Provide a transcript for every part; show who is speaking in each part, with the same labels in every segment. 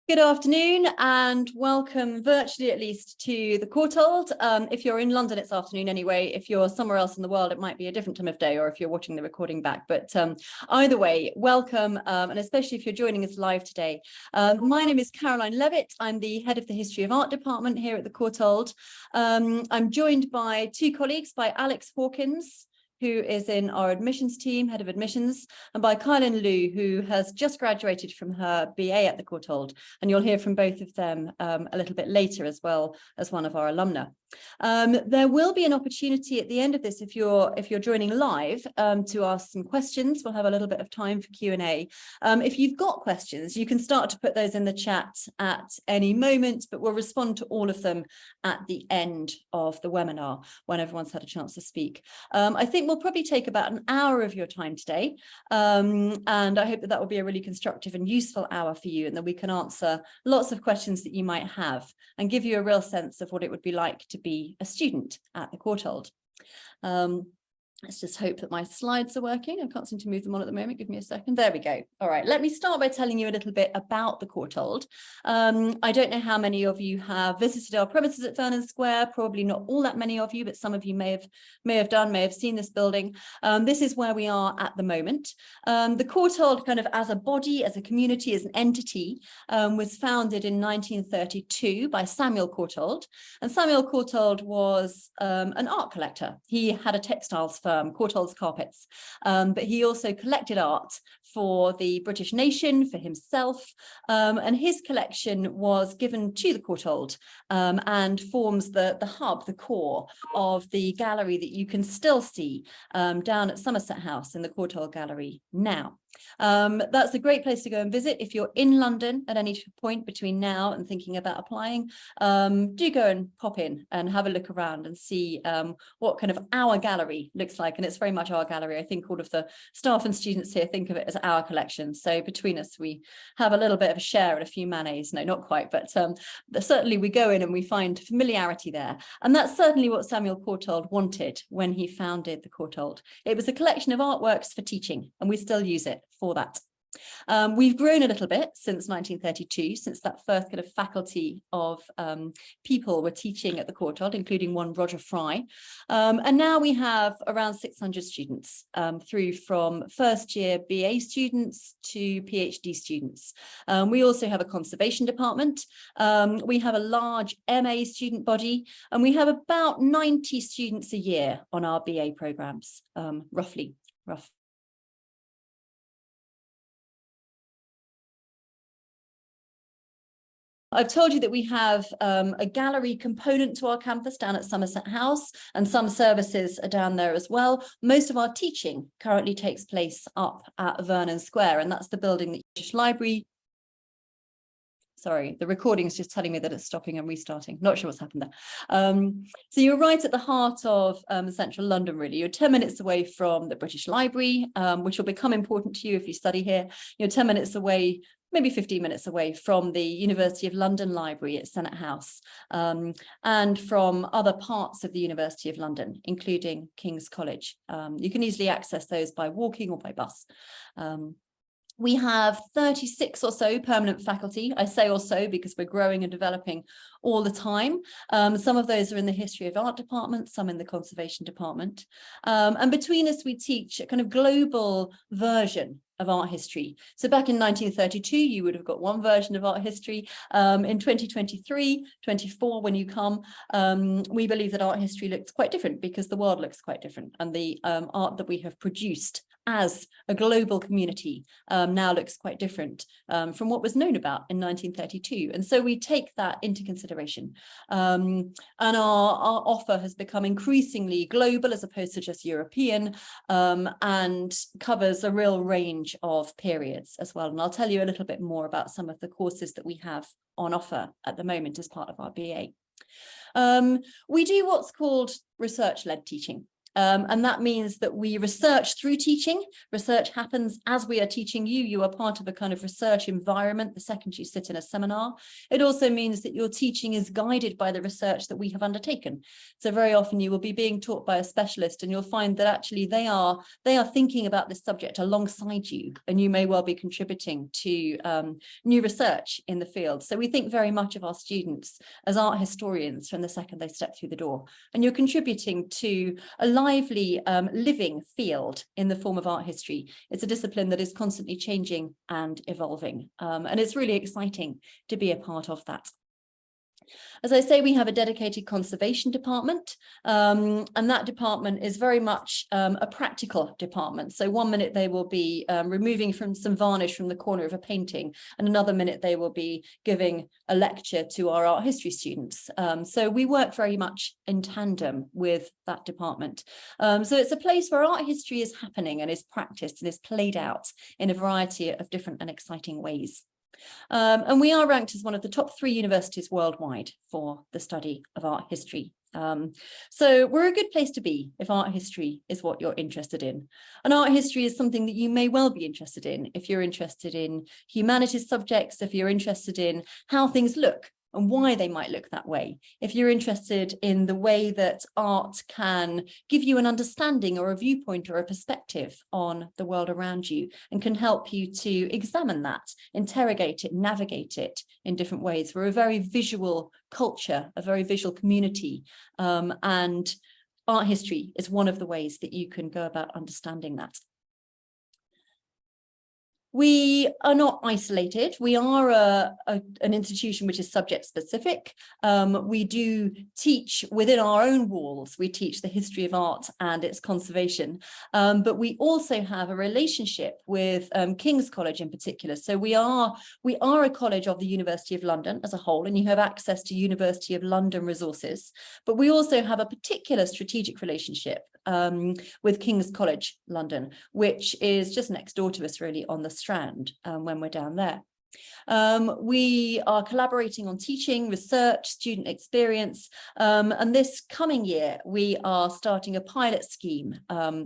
Speaker 1: Good afternoon and welcome virtually at least to the Courtauld. If you're in London, it's afternoon anyway. If you're somewhere else in the world, it might be a different time of day, or if you're watching the recording back. But either way, welcome, and especially if you're joining us live today. My name is Caroline Levitt. I'm the head of the History of Art department here at the Courtauld. I'm joined by two colleagues, by Alex Hawkins, who is in our admissions team, head of admissions, and by Kylan Liu, who has just graduated from her BA at the Courtauld. And you'll hear from both of them a little bit later, as well as one of our alumna. There will be an opportunity at the end of this, if you're joining live, to ask some questions. We'll have a little bit of time for Q&A. If you've got questions, you can start to put those in the chat at any moment, but we'll respond to all of them at the end of the webinar when everyone's had a chance to speak. I think we'll probably take about an hour of your time today, and I hope that will be a really constructive and useful hour for you, and that we can answer lots of questions that you might have and give you a real sense of what it would be like to be a student at the Courtauld. Let's just hope that my slides are working. I can't seem to move them on at the moment. Give me a second. There we go. All right, let me start by telling you a little bit about the Courtauld. I don't know how many of you have visited our premises at Vernon Square. Probably not all that many of you, but some of you may have seen this building. This is where we are at the moment. The Courtauld, kind of as a body, as a community, as an entity, was founded in 1932 by Samuel Courtauld. And Samuel Courtauld was an art collector. He had a textiles firm, Courtauld's Carpets, but he also collected art for the British nation, for himself, and his collection was given to the Courtauld and forms the hub, the core of the gallery that you can still see down at Somerset House in the Courtauld Gallery now. That's a great place to go and visit if you're in London at any point between now and thinking about applying. Do go and pop in and have a look around and see what kind of our gallery looks like. And it's very much our gallery. I think all of the staff and students here think of it as our collection. So between us, we have a little bit of a share and a few mayonnaise. No, not quite, but certainly we go in and we find familiarity there. And that's certainly what Samuel Courtauld wanted when he founded the Courtauld. It was a collection of artworks for teaching, and we still use it for that. We've grown a little bit since 1932, since that first kind of faculty of people were teaching at the Courtauld, including one Roger Fry. And now we have around 600 students, through from first year BA students to PhD students. We also have a conservation department. We have a large MA student body, and we have about 90 students a year on our BA programs, roughly. I've told you that we have a gallery component to our campus down at Somerset House, and some services are down there as well. Most of our teaching currently takes place up at Vernon Square, and that's the building that British Library. Sorry, the recording is just telling me that it's stopping and restarting. Not sure what's happened there. So you're right at the heart of central London, really. You're 10 minutes away from the British Library, which will become important to you if you study here. You're 10 minutes away, maybe 15 minutes away from the University of London Library at Senate House, and from other parts of the University of London, including King's College. You can easily access those by walking or by bus. We have 36 or so permanent faculty. I say or so because we're growing and developing all the time. Some of those are in the History of Art department, some in the Conservation department. And between us, we teach a kind of global version of art history. So back in 1932, you would have got one version of art history. In 2023, 24, when you come, we believe that art history looks quite different because the world looks quite different. And the art that we have produced as a global community now looks quite different from what was known about in 1932. And so we take that into consideration. And our offer has become increasingly global as opposed to just European, and covers a real range of periods as well. And I'll tell you a little bit more about some of the courses that we have on offer at the moment as part of our BA. We do what's called research-led teaching. And that means that we research through teaching. Research happens as we are teaching you. You are part of a kind of research environment the second you sit in a seminar. It also means that your teaching is guided by the research that we have undertaken. So very often you will be being taught by a specialist, and you'll find that actually they are thinking about this subject alongside you, and you may well be contributing to new research in the field. So we think very much of our students as art historians from the second they step through the door, and you're contributing to a lively living field in the form of art history. It's a discipline that is constantly changing and evolving, and it's really exciting to be a part of that. As I say, we have a dedicated conservation department, and that department is very much a practical department. So one minute they will be removing some varnish from the corner of a painting, and another minute they will be giving a lecture to our art history students. So we work very much in tandem with that department. So it's a place where art history is happening and is practiced and is played out in a variety of different and exciting ways. And we are ranked as one of the top 3 universities worldwide for the study of art history. So we're a good place to be if art history is what you're interested in. And art history is something that you may well be interested in if you're interested in humanities subjects, if you're interested in how things look and why they might look that way. If you're interested in the way that art can give you an understanding or a viewpoint or a perspective on the world around you and can help you to examine that, interrogate it, navigate it in different ways. We're a very visual culture, a very visual community, and art history is one of the ways that you can go about understanding that. We are not isolated. We are an institution which is subject specific. We do teach within our own walls. We teach the history of art and its conservation. But we also have a relationship with King's College in particular. So we are a college of the University of London as a whole, and you have access to University of London resources. But we also have a particular strategic relationship with King's College London, which is just next door to us really on the Strand when we're down there. We are collaborating on teaching, research, student experience, and this coming year we are starting a pilot scheme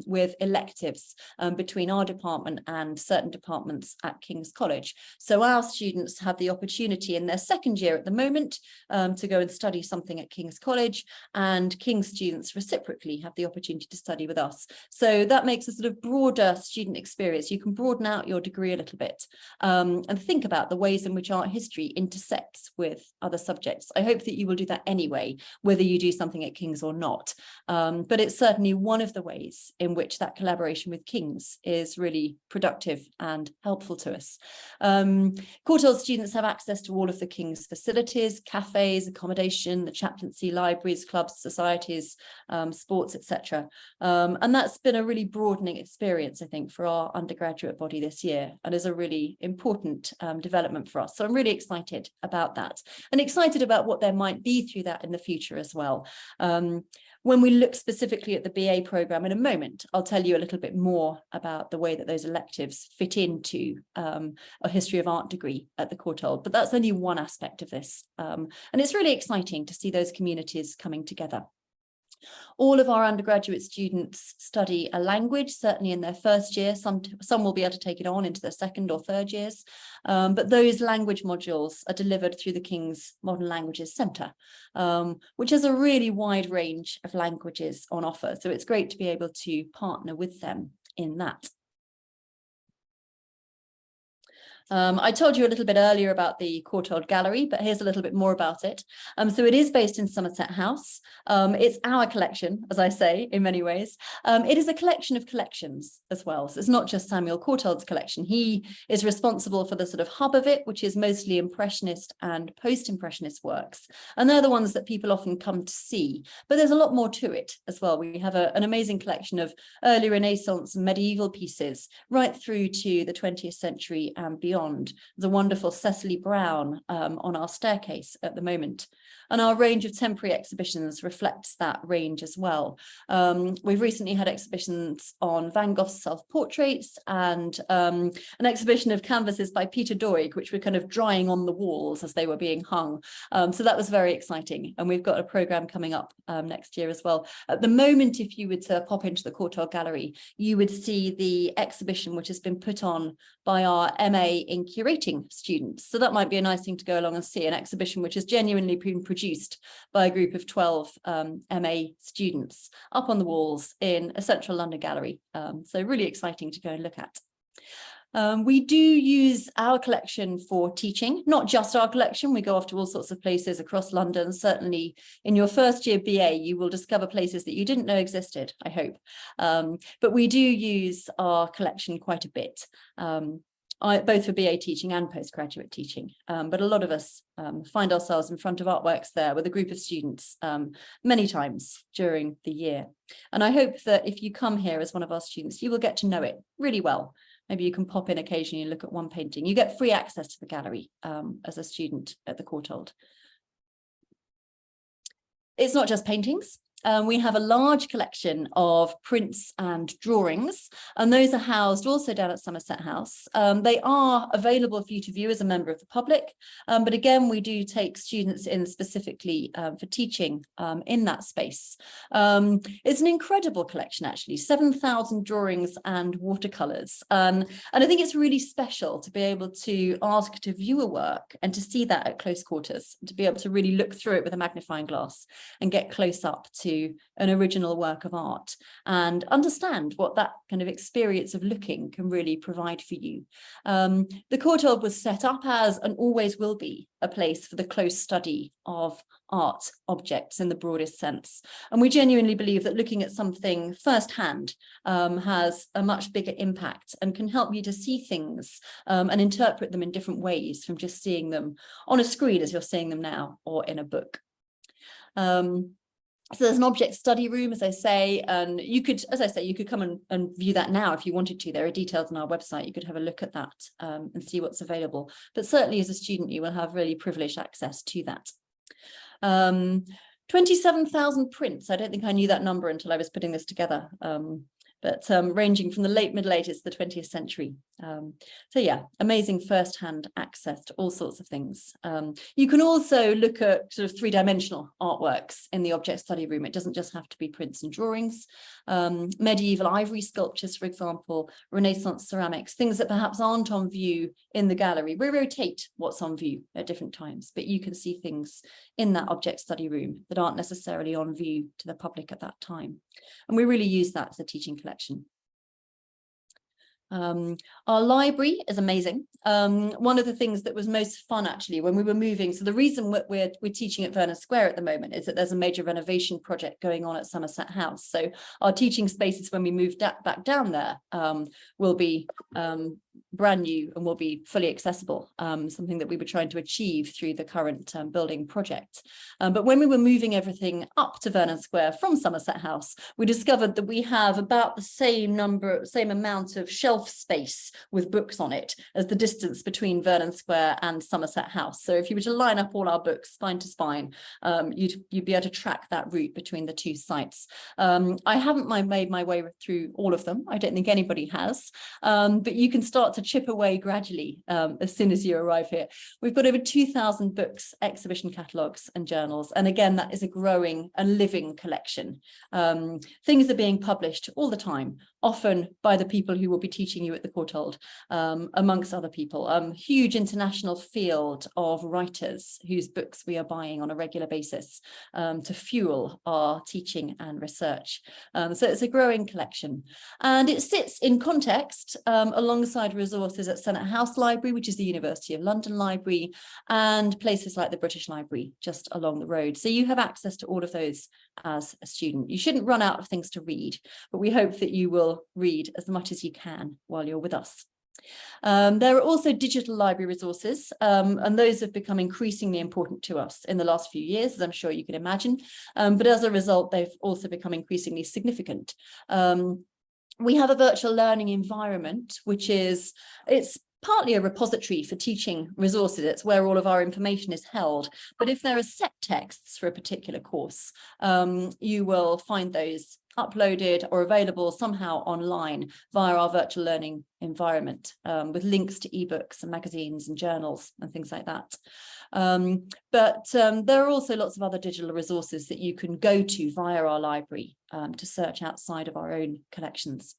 Speaker 1: with electives between our department and certain departments at King's College. So our students have the opportunity in their second year at the moment to go and study something at King's College, and King's students reciprocally have the opportunity to study with us. So that makes a sort of broader student experience. You can broaden out your degree a little bit and think about the ways in which art history intersects with other subjects. I hope that you will do that anyway, whether you do something at King's or not. But it's certainly one of the ways in which that collaboration with King's is really productive and helpful to us. Courtauld students have access to all of the King's facilities, cafes, accommodation, the chaplaincy, libraries, clubs, societies, sports, etc. And that's been a really broadening experience, I think, for our undergraduate body this year, and is a really important development for us. So I'm really excited about that, and excited about what there might be through that in the future as well. When we look specifically at the BA programme in a moment, I'll tell you a little bit more about the way that those electives fit into a history of art degree at the Courtauld, but that's only one aspect of this. And it's really exciting to see those communities coming together. All of our undergraduate students study a language, certainly in their first year. Some will be able to take it on into their second or third years. But those language modules are delivered through the King's Modern Languages Centre, which has a really wide range of languages on offer. So it's great to be able to partner with them in that. I told you a little bit earlier about the Courtauld Gallery, but here's a little bit more about it. So it is based in Somerset House. It's our collection, as I say, in many ways. It is a collection of collections as well. So it's not just Samuel Courtauld's collection. He is responsible for the sort of hub of it, which is mostly Impressionist and Post-Impressionist works. And they're the ones that people often come to see. But there's a lot more to it as well. We have an amazing collection of early Renaissance and medieval pieces right through to the 20th century and beyond. There's a wonderful Cecily Brown on our staircase at the moment. And our range of temporary exhibitions reflects that range as well. We've recently had exhibitions on Van Gogh's self-portraits and an exhibition of canvases by Peter Doig, which were kind of drying on the walls as they were being hung. So that was very exciting. And we've got a programme coming up next year as well. At the moment, if you were to pop into the Courtauld Gallery, you would see the exhibition which has been put on by our MA in curating students. So that might be a nice thing to go along and see, an exhibition which has genuinely been produced by a group of 12 MA students up on the walls in a central London gallery. So really exciting to go and look at. We do use our collection for teaching, not just our collection. We go off to all sorts of places across London. Certainly in your first year BA, you will discover places that you didn't know existed, I hope. But we do use our collection quite a bit, both for BA teaching and postgraduate teaching. But a lot of us find ourselves in front of artworks there with a group of students many times during the year. And I hope that if you come here as one of our students, you will get to know it really well. Maybe you can pop in occasionally and look at one painting. You get free access to the gallery as a student at the Courtauld. It's not just paintings. We have a large collection of prints and drawings, and those are housed also down at Somerset House. They are available for you to view as a member of the public, but again, we do take students in specifically for teaching in that space. It's an incredible collection, actually, 7,000 drawings and watercolours. And I think it's really special to be able to ask to view a work and to see that at close quarters, to be able to really look through it with a magnifying glass and get close up to an original work of art and understand what that kind of experience of looking can really provide for you. The Courtauld was set up as, and always will be, a place for the close study of art objects in the broadest sense. And we genuinely believe that looking at something firsthand has a much bigger impact and can help you to see things and interpret them in different ways from just seeing them on a screen as you're seeing them now or in a book. So there's an object study room, as I say, and you could, as I say, you could come and view that now if you wanted to. There are details on our website. You could have a look at that and see what's available. But certainly as a student, you will have really privileged access to that. 27,000 prints. I don't think I knew that number until I was putting this together. But ranging from the late Middle Ages to the 20th century. So yeah, amazing first-hand access to all sorts of things. You can also look at sort of three-dimensional artworks in the object study room. It doesn't just have to be prints and drawings. Medieval ivory sculptures, for example, Renaissance ceramics, things that perhaps aren't on view in the gallery. We rotate what's on view at different times, but you can see things in that object study room that aren't necessarily on view to the public at that time. And we really use that as a teaching collection. Our library is amazing. One of the things that was most fun actually when we were moving, so the reason we're teaching at Vernon Square at the moment is that there's a major renovation project going on at Somerset House. So our teaching spaces when we move back down there will be brand new and will be fully accessible, something that we were trying to achieve through the current building project. But when we were moving everything up to Vernon Square from Somerset House, we discovered that we have about the same amount of shelf space with books on it as the distance between Vernon Square and Somerset House. So if you were to line up all our books spine to spine, you'd be able to track that route between the two sites. I haven't made my way through all of them. I don't think anybody has, but you can start to chip away gradually as soon as you arrive here. We've got over 2,000 books, exhibition catalogues and journals. And again, that is a growing and living collection. Things are being published all the time, often by the people who will be teaching you at the Courtauld, amongst other people. Huge international field of writers whose books we are buying on a regular basis to fuel our teaching and research. So it's a growing collection. And it sits in context alongside resources at Senate House Library, which is the University of London Library, and places like the British Library just along the road. So you have access to all of those as a student. You shouldn't run out of things to read, but we hope that you will read as much as you can while you're with us. There are also digital library resources, and those have become increasingly important to us in the last few years, as I'm sure you can imagine. But as a result, they've also become increasingly significant. We have a virtual learning environment, which is, it's partly a repository for teaching resources. It's where all of our information is held. But if there are set texts for a particular course, you will find those uploaded or available somehow online via our virtual learning environment, with links to ebooks and magazines and journals and things like that. But there are also lots of other digital resources that you can go to via our library to search outside of our own collections.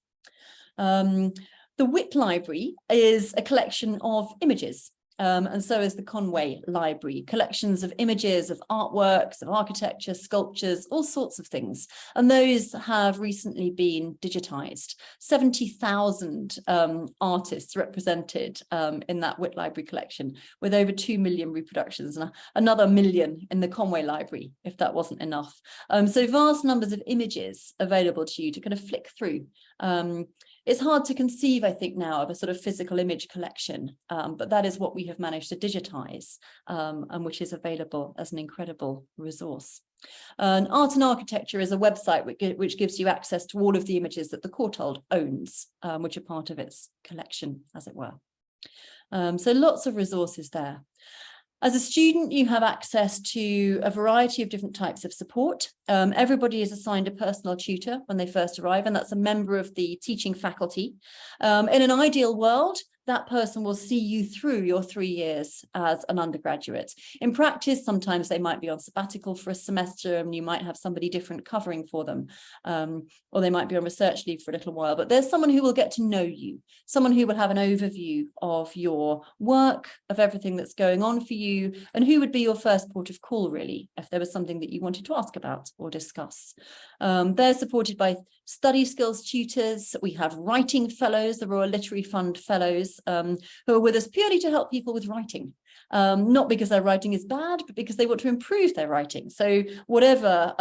Speaker 1: The WIT Library is a collection of images, and so is the Conway Library, collections of images of artworks, of architecture, sculptures, all sorts of things. And those have recently been digitized. 70,000 artists represented in that WIT Library collection, with over 2 million reproductions, and another million in the Conway Library, if that wasn't enough. So vast numbers of images available to you to kind of flick through. It's hard to conceive, I think, now of a sort of physical image collection, but that is what we have managed to digitize, and which is available as an incredible resource. Art and Architecture is a website which gives you access to all of the images that the Courtauld owns, which are part of its collection, as it were. So lots of resources there. As a student, you have access to a variety of different types of support. Everybody is assigned a personal tutor when they first arrive, and that's a member of the teaching faculty. In an ideal world, that person will see you through your 3 years as an undergraduate. In practice, sometimes they might be on sabbatical for a semester and you might have somebody different covering for them, or they might be on research leave for a little while, but there's someone who will get to know you, someone who will have an overview of your work, of everything that's going on for you, and who would be your first port of call, really, if there was something that you wanted to ask about or discuss. They're supported by study skills tutors. We have writing fellows, the Royal Literary Fund fellows, who are with us purely to help people with writing, not because their writing is bad, but because they want to improve their writing. So whatever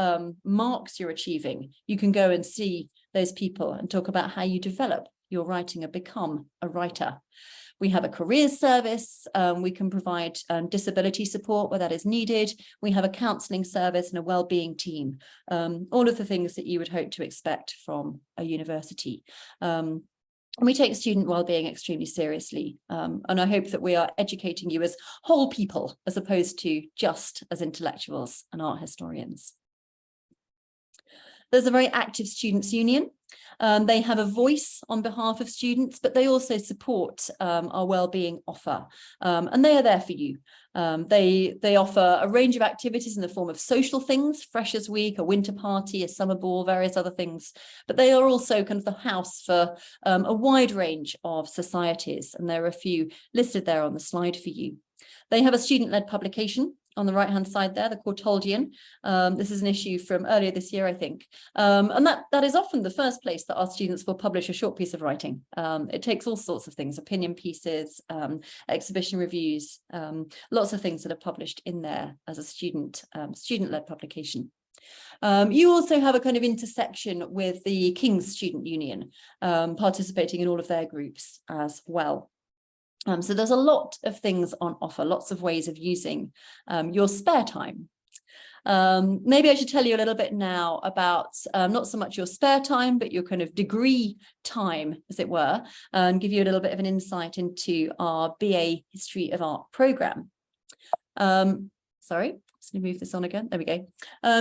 Speaker 1: marks you're achieving, you can go and see those people and talk about how you develop your writing and become a writer. We have a careers service. We can provide disability support where that is needed. We have a counselling service and a wellbeing team. All of the things that you would hope to expect from a university. And we take student wellbeing extremely seriously. And I hope that we are educating you as whole people, as opposed to just as intellectuals and art historians. There's a very active students' union. They have a voice on behalf of students, but they also support our wellbeing offer, and they are there for you. They offer a range of activities in the form of social things, Freshers' Week, a winter party, a summer ball, various other things, but they are also kind of the house for a wide range of societies, and there are a few listed there on the slide for you. They have a student-led publication on the right-hand side there, the Courtauldian. This is an issue from earlier this year, I think. And that is often the first place that our students will publish a short piece of writing. It takes all sorts of things, opinion pieces, exhibition reviews, lots of things that are published in there as a student-led publication. You also have a kind of intersection with the King's Student Union, participating in all of their groups as well. So there's a lot of things on offer, lots of ways of using your spare time. Maybe I should tell you a little bit now about not so much your spare time, but your kind of degree time, as it were, and give you a little bit of an insight into our BA History of Art programme. Sorry. Just going to move this on again. There we go.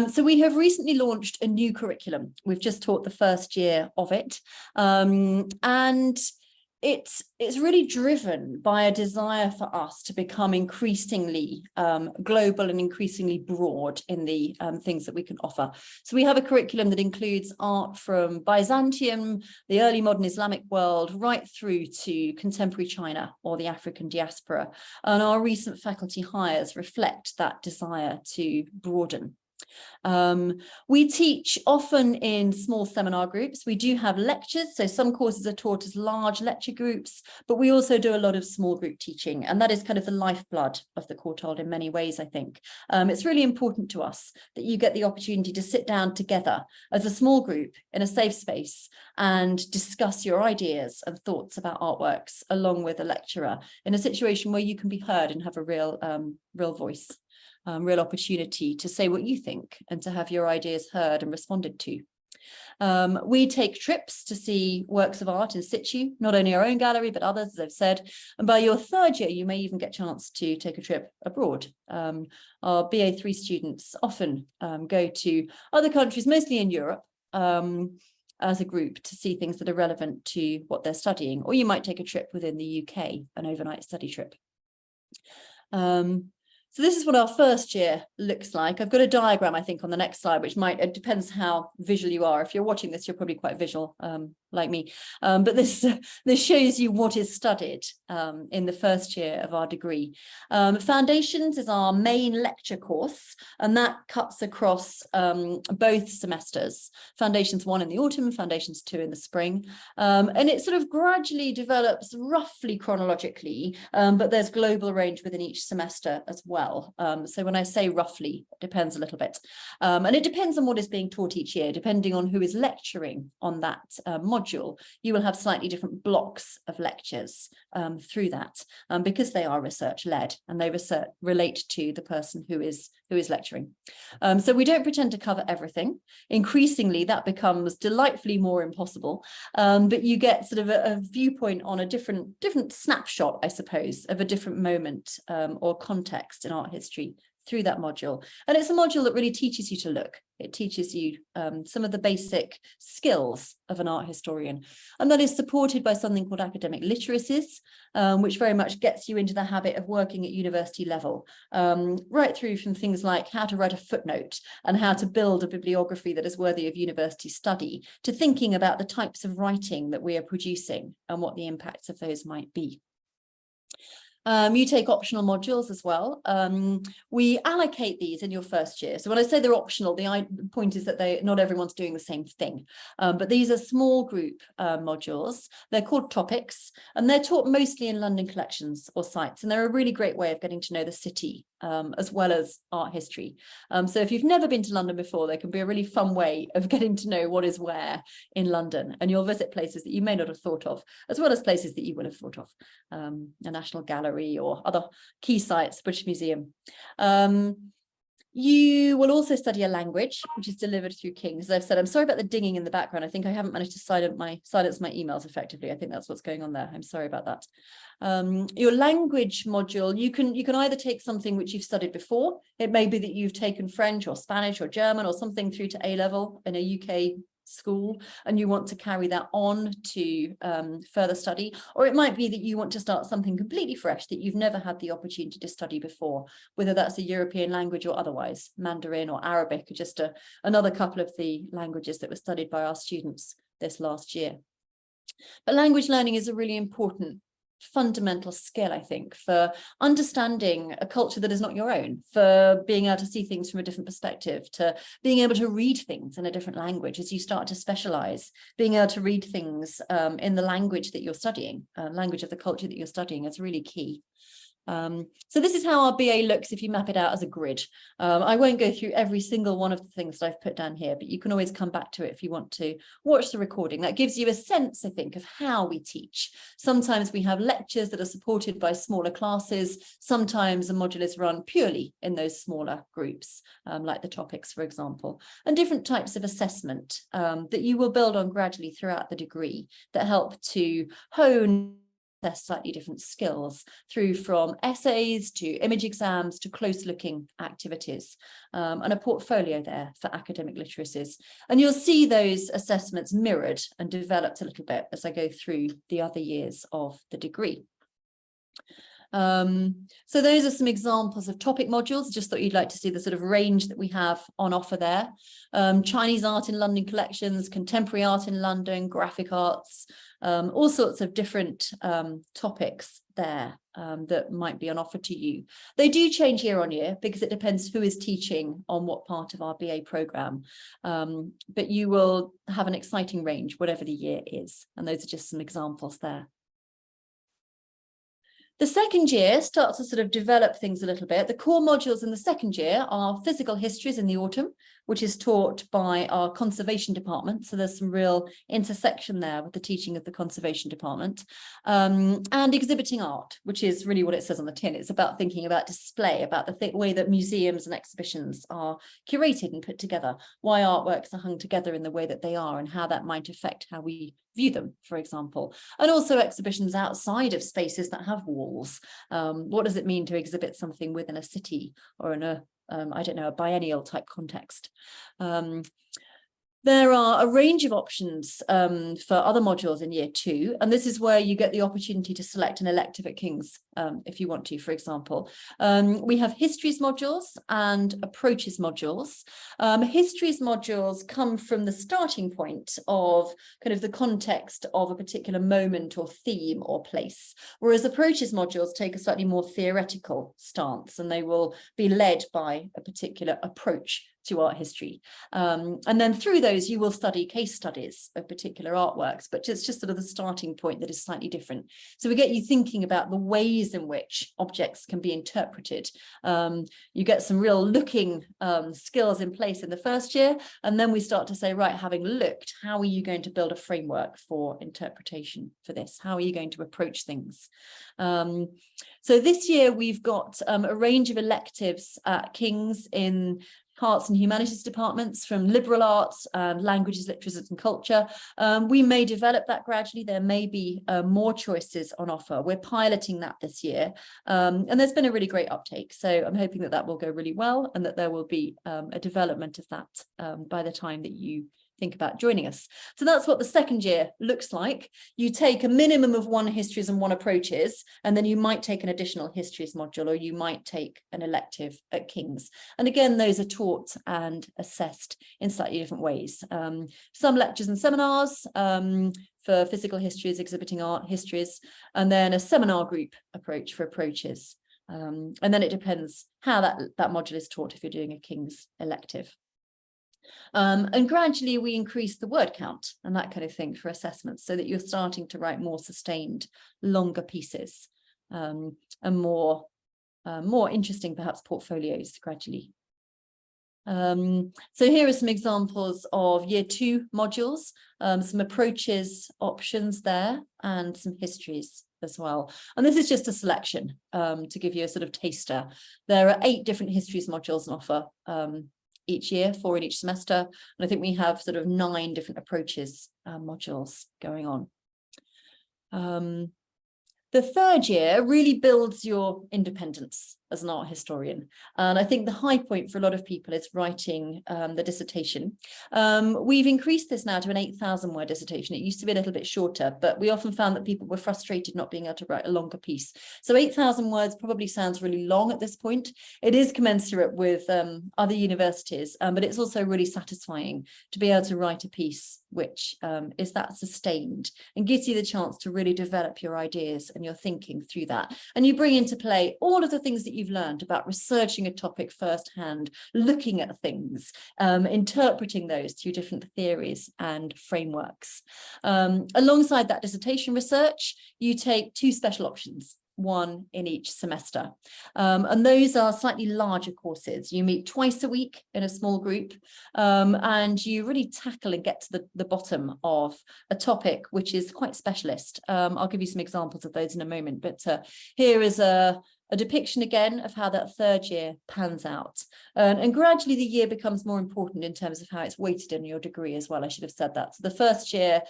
Speaker 1: So we have recently launched a new curriculum. We've just taught the first year of it. And it's really driven by a desire for us to become increasingly global and increasingly broad in the things that we can offer. So we have a curriculum that includes art from Byzantium, the early modern Islamic world, right through to contemporary China or the African diaspora. And our recent faculty hires reflect that desire to broaden. We teach often in small seminar groups. We do have lectures, so some courses are taught as large lecture groups, but we also do a lot of small group teaching, and that is kind of the lifeblood of the Courtauld in many ways, I think. It's really important to us that you get the opportunity to sit down together as a small group in a safe space and discuss your ideas and thoughts about artworks along with a lecturer in a situation where you can be heard and have a real voice. Real opportunity to say what you think and to have your ideas heard and responded to. We take trips to see works of art in situ, not only our own gallery, but others, as I've said. And by your third year, you may even get a chance to take a trip abroad. Our BA3 students often go to other countries, mostly in Europe, as a group to see things that are relevant to what they're studying. Or you might take a trip within the UK, an overnight study trip. So this is what our first year looks like. I've got a diagram, I think, on the next slide, which it depends how visual you are. If you're watching this, you're probably quite visual, like me. But this shows you what is studied in the first year of our degree. Foundations is our main lecture course, and that cuts across both semesters. Foundations 1 in the autumn, Foundations 2 in the spring. And it sort of gradually develops roughly chronologically, but there's global range within each semester as well. So when I say roughly, it depends a little bit. And it depends on what is being taught each year. Depending on who is lecturing on that module, you will have slightly different blocks of lectures through that, because they are research-led and they relate to the person who is lecturing. So we don't pretend to cover everything. Increasingly, that becomes delightfully more impossible, but you get sort of a viewpoint on a different snapshot, I suppose, of a different moment or context in art history through that module. And it's a module that really teaches you to look. It teaches you some of the basic skills of an art historian. And that is supported by something called academic literacies, which very much gets you into the habit of working at university level, right through from things like how to write a footnote and how to build a bibliography that is worthy of university study, to thinking about the types of writing that we are producing and what the impacts of those might be. You take optional modules as well. We allocate these in your first year. So when I say they're optional, the point is that not everyone's doing the same thing. But these are small group modules. They're called topics, and they're taught mostly in London collections or sites. And they're a really great way of getting to know the city as well as art history. So if you've never been to London before, there can be a really fun way of getting to know what is where in London. And you'll visit places that you may not have thought of, as well as places that you will have thought of. A National Gallery or other key sites, British Museum. You will also study a language, which is delivered through King's. As I've said, I'm sorry about the dinging in the background. I think I haven't managed to silence my emails effectively. I think that's what's going on there. I'm sorry about that. Your language module, you can either take something which you've studied before. It may be that you've taken French or Spanish or German or something through to A level in a UK school, and you want to carry that on to further study, or it might be that you want to start something completely fresh that you've never had the opportunity to study before, whether that's a European language or otherwise. Mandarin or Arabic are just another couple of the languages that were studied by our students this last year. But language learning is a really important fundamental skill, I think, for understanding a culture that is not your own, for being able to see things from a different perspective, to being able to read things in a different language as you start to specialize, being able to read things in the language that you're studying, language of the culture that you're studying is really key. So this is how our BA looks if you map it out as a grid. I won't go through every single one of the things that I've put down here, but you can always come back to it if you want to watch the recording. That gives you a sense, I think, of how we teach. Sometimes we have lectures that are supported by smaller classes. Sometimes a module is run purely in those smaller groups, like the topics, for example, and different types of assessment that you will build on gradually throughout the degree that help to hone their slightly different skills through from essays to image exams to close looking activities, and a portfolio there for academic literacies. And you'll see those assessments mirrored and developed a little bit as I go through the other years of the degree. So those are some examples of topic modules. Just thought you'd like to see the sort of range that we have on offer there. Chinese art in London collections, contemporary art in London, graphic arts, all sorts of different topics there that might be on offer to you. They do change year on year because it depends who is teaching on what part of our BA programme, but you will have an exciting range whatever the year is, and those are just some examples there. The second year starts to sort of develop things a little bit. The core modules in the second year are physical histories in the autumn, which is taught by our conservation department. So there's some real intersection there with the teaching of the conservation department. And exhibiting art, which is really what it says on the tin. It's about thinking about display, about the way that museums and exhibitions are curated and put together, why artworks are hung together in the way that they are, and how that might affect how we view them, for example. And also exhibitions outside of spaces that have walls. What does it mean to exhibit something within a city or in a I don't know, a biennial type context? There are a range of options for other modules in year 2, and this is where you get the opportunity to select an elective at King's if you want to, for example. We have histories modules and approaches modules. Histories modules come from the starting point of kind of the context of a particular moment or theme or place, whereas approaches modules take a slightly more theoretical stance, and they will be led by a particular approach to art history. And then through those, you will study case studies of particular artworks, but it's just sort of the starting point that is slightly different. So we get you thinking about the ways in which objects can be interpreted. You get some real looking skills in place in the first year, and then we start to say, right, having looked, how are you going to build a framework for interpretation for this? How are you going to approach things? So this year we've got a range of electives at King's in arts and humanities departments, from liberal arts, languages, literatures and culture. We may develop that gradually. There may be more choices on offer. We're piloting that this year, and there's been a really great uptake. So I'm hoping that that will go really well, and that there will be a development of that by the time that you think about joining us. So that's what the second year looks like. You take a minimum of 1 histories and 1 approaches, and then you might take an additional histories module, or you might take an elective at King's. And again, those are taught and assessed in slightly different ways. Some lectures and seminars for physical histories, exhibiting art histories, and then a seminar group approach for approaches. And then it depends how that module is taught if you're doing a King's elective. And gradually we increase the word count and that kind of thing for assessments, so that you're starting to write more sustained, longer pieces, and more interesting, perhaps, portfolios gradually. So here are some examples of year 2 modules, some approaches options there, and some histories as well. And this is just a selection to give you a sort of taster. There are 8 different histories modules on offer each year, 4 in each semester, and I think we have sort of 9 different approaches modules going on. The third year really builds your independence as an art historian. And I think the high point for a lot of people is writing the dissertation. We've increased this now to an 8,000 word dissertation. It used to be a little bit shorter, but we often found that people were frustrated not being able to write a longer piece. So 8,000 words probably sounds really long at this point. It is commensurate with other universities, but it's also really satisfying to be able to write a piece which is that sustained and gives you the chance to really develop your ideas and your thinking through that. And you bring into play all of the things that you've learned about researching a topic firsthand, looking at things, interpreting those through different theories and frameworks. Alongside that dissertation research, you take 2 special options, 1 in each semester. And those are slightly larger courses. You meet twice a week in a small group, and you really tackle and get to the bottom of a topic which is quite specialist. I'll give you some examples of those in a moment, but here is a depiction again of how that third year pans out. And gradually the year becomes more important in terms of how it's weighted in your degree as well. I should have said that. So the first year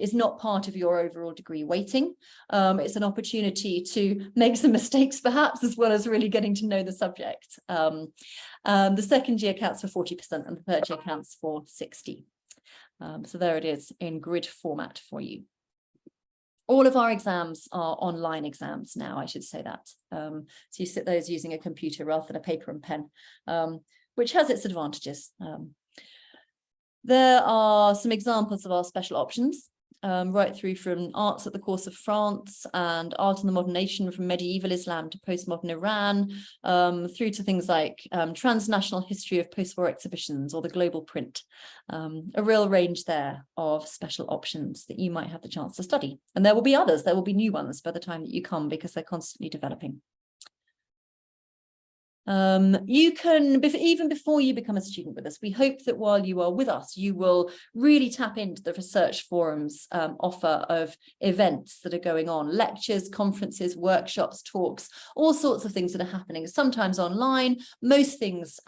Speaker 1: is not part of your overall degree weighting. It's an opportunity to make some mistakes perhaps, as well as really getting to know the subject. The second year counts for 40% and the third year counts for 60%. So there it is in grid format for you. All of our exams are online exams now, I should say that. So you sit those using a computer rather than a paper and pen, which has its advantages. There are some examples of our special options, right through from arts at the course of France and art in the modern nation, from medieval Islam to postmodern Iran, through to things like transnational history of post-war exhibitions or the global print. A real range there of special options that you might have the chance to study. And there will be others, there will be new ones by the time that you come, because they're constantly developing. You can, even before you become a student with us, we hope that while you are with us, you will really tap into the Research Forum's offer of events that are going on, lectures, conferences, workshops, talks, all sorts of things that are happening, sometimes online, most things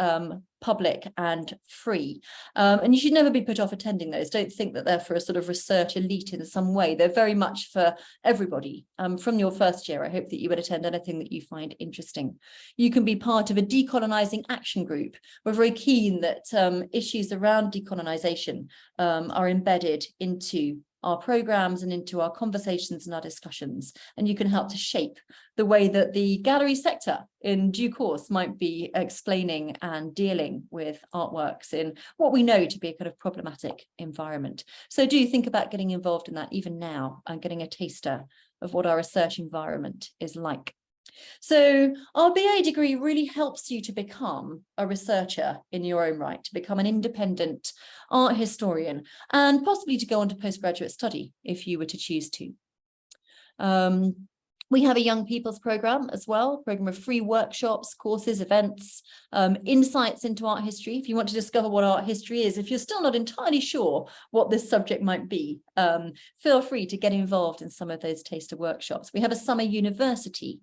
Speaker 1: public and free. And you should never be put off attending those. Don't think that they're for a sort of research elite in some way. They're very much for everybody. From your first year, I hope that you would attend anything that you find interesting. You can be part of a decolonising action group. We're very keen that issues around decolonisation are embedded into our programs and into our conversations and our discussions, and you can help to shape the way that the gallery sector in due course might be explaining and dealing with artworks in what we know to be a kind of problematic environment. So do think about getting involved in that even now and getting a taster of what our research environment is like. So our BA degree really helps you to become a researcher in your own right, to become an independent art historian, and possibly to go on to postgraduate study if you were to choose to. We have a young people's program as well, program of free workshops, courses, events, insights into art history. If you want to discover what art history is, if you're still not entirely sure what this subject might be, feel free to get involved in some of those taster workshops. We have a summer university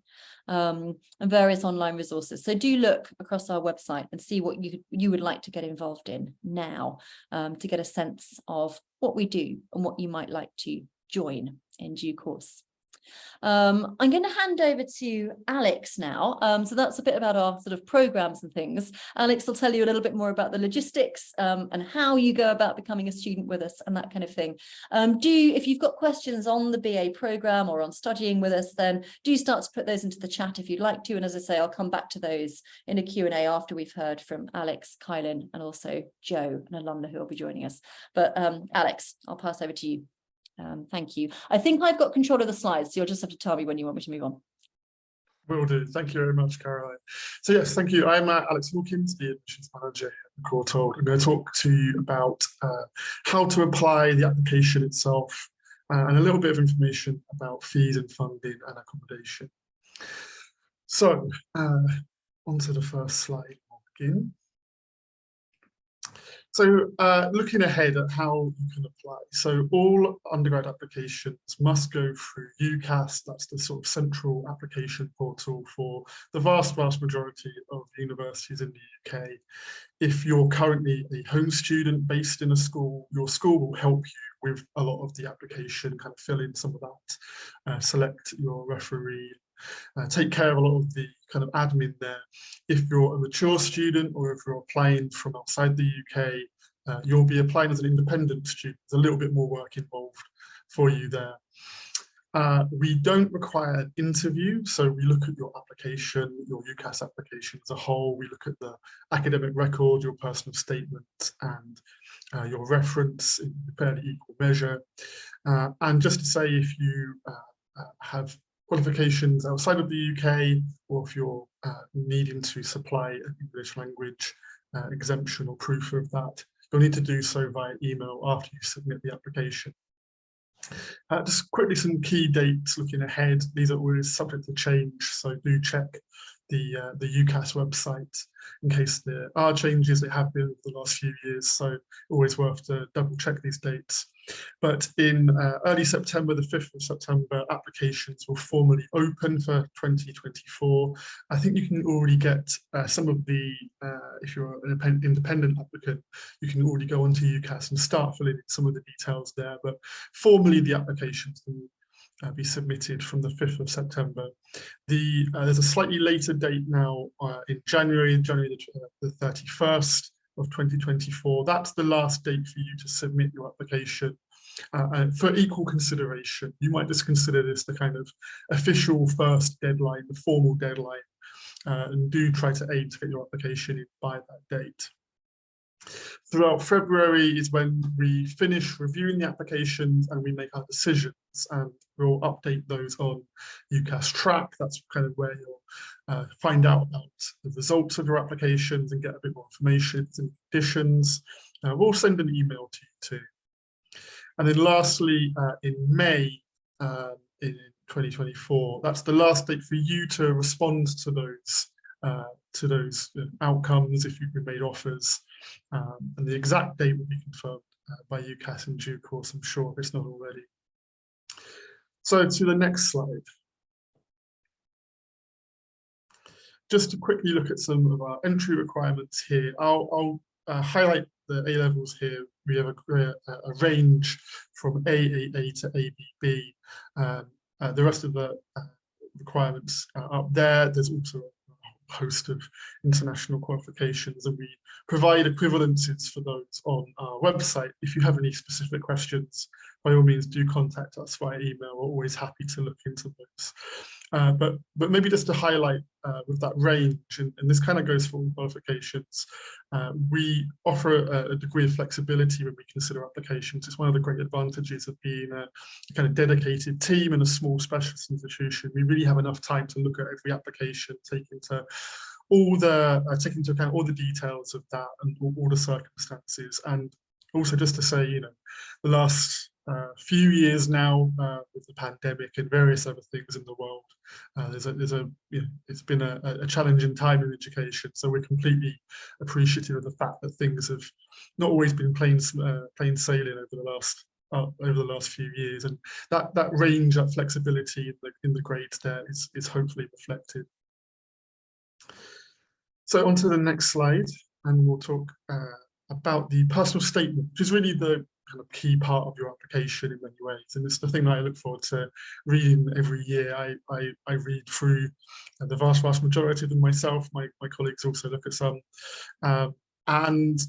Speaker 1: and various online resources. So do look across our website and see what you would like to get involved in now to get a sense of what we do and what you might like to join in due course. I'm going to hand over to Alex now. So that's a bit about our sort of programs and things. Alex will tell you a little bit more about the logistics and how you go about becoming a student with us and that kind of thing. If you've got questions on the BA program or on studying with us, then do start to put those into the chat if you'd like to. And as I say, I'll come back to those in a Q&A after we've heard from Alex, Kylan, and also Joe, an alumna who will be joining us. But Alex, I'll pass over to you. Thank you. I think I've got control of the slides, so you'll just have to tell me when you want me to move on.
Speaker 2: Will do. Thank you very much, Caroline. So yes, thank you. I'm Alex Wilkins, the admissions manager at Courtauld. I'm going to talk to you about how to apply the application itself and a little bit of information about fees and funding and accommodation. So onto the first slide, I'll begin. So looking ahead at how you can apply. So all undergrad applications must go through UCAS. That's the sort of central application portal for the vast majority of universities in the UK. If you're currently a home student based in a school, your school will help you with a lot of the application, kind of fill in some of that, select your referee, take care of a lot of the kind of admin there. If you're a mature student or if you're applying from outside the UK, you'll be applying as an independent student. There's a little bit more work involved for you there. We don't require an interview, so we look at your application, your UCAS application as a whole. We look at the academic record, your personal statement, and your reference in fairly equal measure. And just to say, if you have qualifications outside of the UK, or if you're needing to supply an English language exemption or proof of that, you'll need to do so via email after you submit the application. Just quickly, some key dates looking ahead. These are always subject to change, so do check the UCAS website in case there are changes. They have been over the last few years, so always worth to double check these dates. But in early September, the 5th of September, applications will formally open for 2024. I think you can already get some of the, if you're an independent applicant, you can already go onto UCAS and start filling in some of the details there. But formally, the applications will be submitted from the 5th of September. There's a slightly later date now in January the 31st of 2024. That's the last date for you to submit your application for equal consideration. You might just consider this the kind of official first deadline, the formal deadline, and do try to aim to get your application in by that date. Throughout February is when we finish reviewing the applications and we make our decisions, and we'll update those on UCAS Track. That's kind of where you'll find out about the results of your applications and get a bit more information and conditions. We'll send an email to you too. And then lastly, in May in 2024, that's the last date for you to respond to those to those outcomes if you've been made offers, and the exact date will be confirmed by UCAS in due course, I'm sure, if it's not already. So to the next slide. Just to quickly look at some of our entry requirements here, I'll highlight the A-levels here. We have a range from AAA to ABB. The rest of the requirements are up there. There's also a host of international qualifications, and we provide equivalences for those on our website. If you have any specific questions, by all means, do contact us via email. We're always happy to look into those. But maybe just to highlight with that range, and this kind of goes for all qualifications, we offer a degree of flexibility when we consider applications. It's one of the great advantages of being a kind of dedicated team in a small specialist institution. We really have enough time to look at every application, take into account all the details of that and all the circumstances. And also just to say, the last few years now with the pandemic and various other things in the world, it's been a challenging time in education. So we're completely appreciative of the fact that things have not always been plain sailing over the last few years, and that range, that flexibility in the grades there is hopefully reflected. So on to the next slide, and we'll talk about the personal statement, which is really the kind of key part of your application in many ways, and it's the thing that I look forward to reading every year. I read through the vast majority of them myself. My colleagues also look at some, and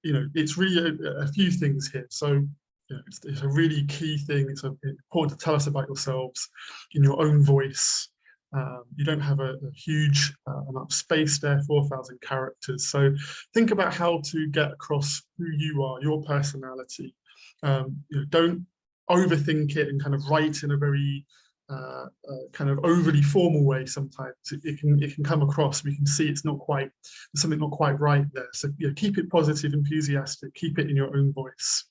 Speaker 2: it's really a few things here. So it's a really key thing. It's important to tell us about yourselves in your own voice. You don't have a huge amount of space there, 4,000 characters. So think about how to get across who you are, your personality. Don't overthink it and kind of write in a very kind of overly formal way. Sometimes it can come across. We can see there's something not quite right there. So keep it positive, enthusiastic, keep it in your own voice.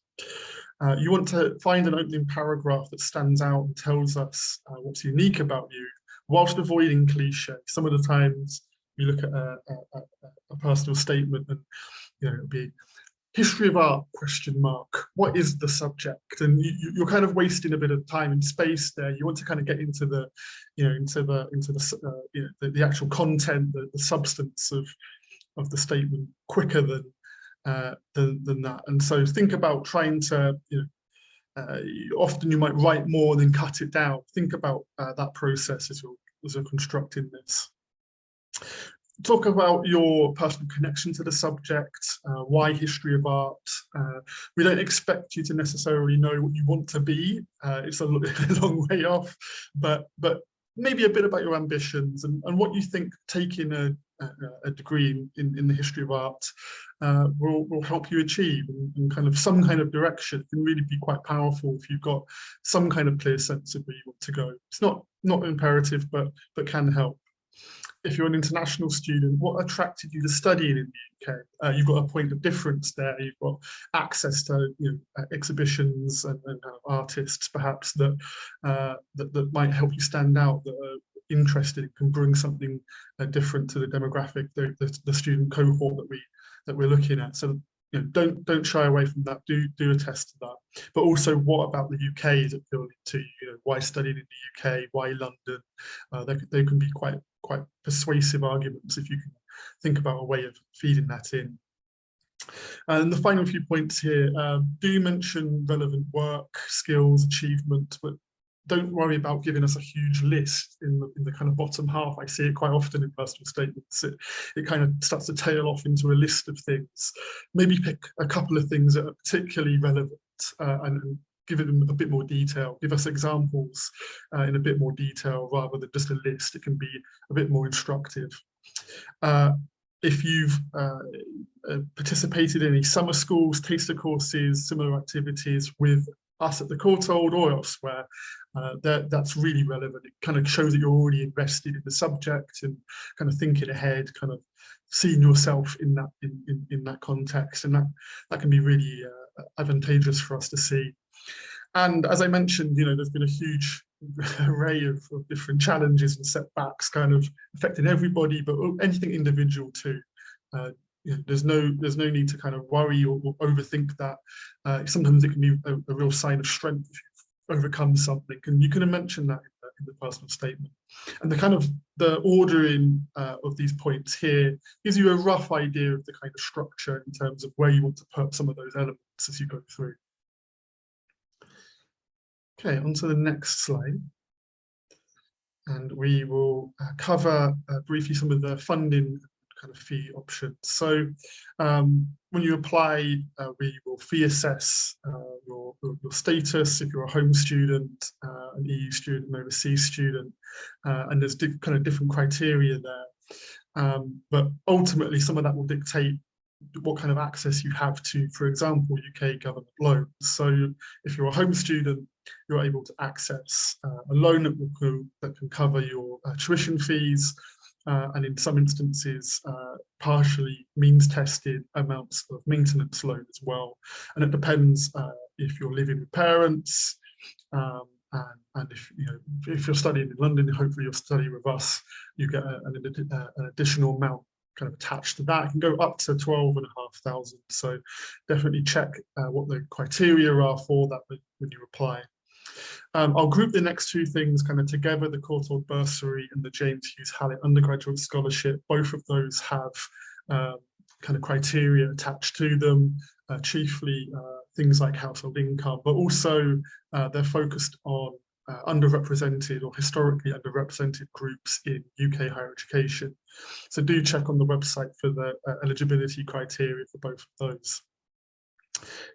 Speaker 2: You want to find an opening paragraph that stands out and tells us what's unique about you, whilst avoiding cliche. Some of the times we look at a personal statement and it'll be history of art ? What is the subject? And you're kind of wasting a bit of time and space there. You want to kind of get into the actual content, the substance of the statement quicker than that. And so think about trying to often you might write more than cut it down. Think about that process as you're constructing this. Talk about your personal connection to the subject, why history of art. We don't expect you to necessarily know what you want to be. It's a long way off, but maybe a bit about your ambitions and what you think taking a degree in the history of art will help you achieve, and kind of some kind of direction. It can really be quite powerful if you've got some kind of clear sense of where you want to go. It's not imperative, but can help. If you're an international student, what attracted you to studying in the UK? You've got a point of difference there. You've got access to exhibitions and artists perhaps that might help you stand out, that are interested, can bring something different to the demographic, the student cohort that we're looking at. So don't shy away from that. Do attest to that. But also, what about the UK is appealing to you? Why studying in the UK? Why London? They can be quite persuasive arguments if you can think about a way of feeding that in. And the final few points here, do mention relevant work, skills, achievements, but don't worry about giving us a huge list in the kind of bottom half. I see it quite often in personal statements. It kind of starts to tail off into a list of things. Maybe pick a couple of things that are particularly relevant and give them a bit more detail. Give us examples in a bit more detail rather than just a list. It can be a bit more instructive. If you've participated in any summer schools, taster courses, similar activities with us at the Courtauld or elsewhere, that's really relevant. It kind of shows that you're already invested in the subject and kind of thinking ahead, kind of seeing yourself in that context, and that can be really advantageous for us to see. And as I mentioned, there's been a huge array of different challenges and setbacks kind of affecting everybody, but anything individual too. There's no need to kind of worry or overthink that. Sometimes it can be a real sign of strength if you've overcome something, and you can mention that in the personal statement. And the ordering of these points here gives you a rough idea of the kind of structure in terms of where you want to put some of those elements as you go through. Okay, on to the next slide. And we will cover briefly some of the funding kind of fee options. So when you apply, we will fee assess your status if you're a home student, an EU student, an overseas student, and there's kind of different criteria there. But ultimately, some of that will dictate what kind of access you have to, for example, UK government loans. So if you're a home student, you're able to access a loan that can cover your tuition fees, and in some instances, partially means-tested amounts of maintenance loan as well. And it depends if you're living with parents, and if you're studying in London, hopefully you'll study with us, you get an additional amount kind of attached to that. It can go up to 12,500. So definitely check what the criteria are for that when you apply. I'll group the next two things kind of together, the Courtauld Bursary and the James Hughes Hallett Undergraduate Scholarship. Both of those have kind of criteria attached to them, chiefly things like household income, but also they're focused on underrepresented or historically underrepresented groups in UK higher education. So do check on the website for the eligibility criteria for both of those.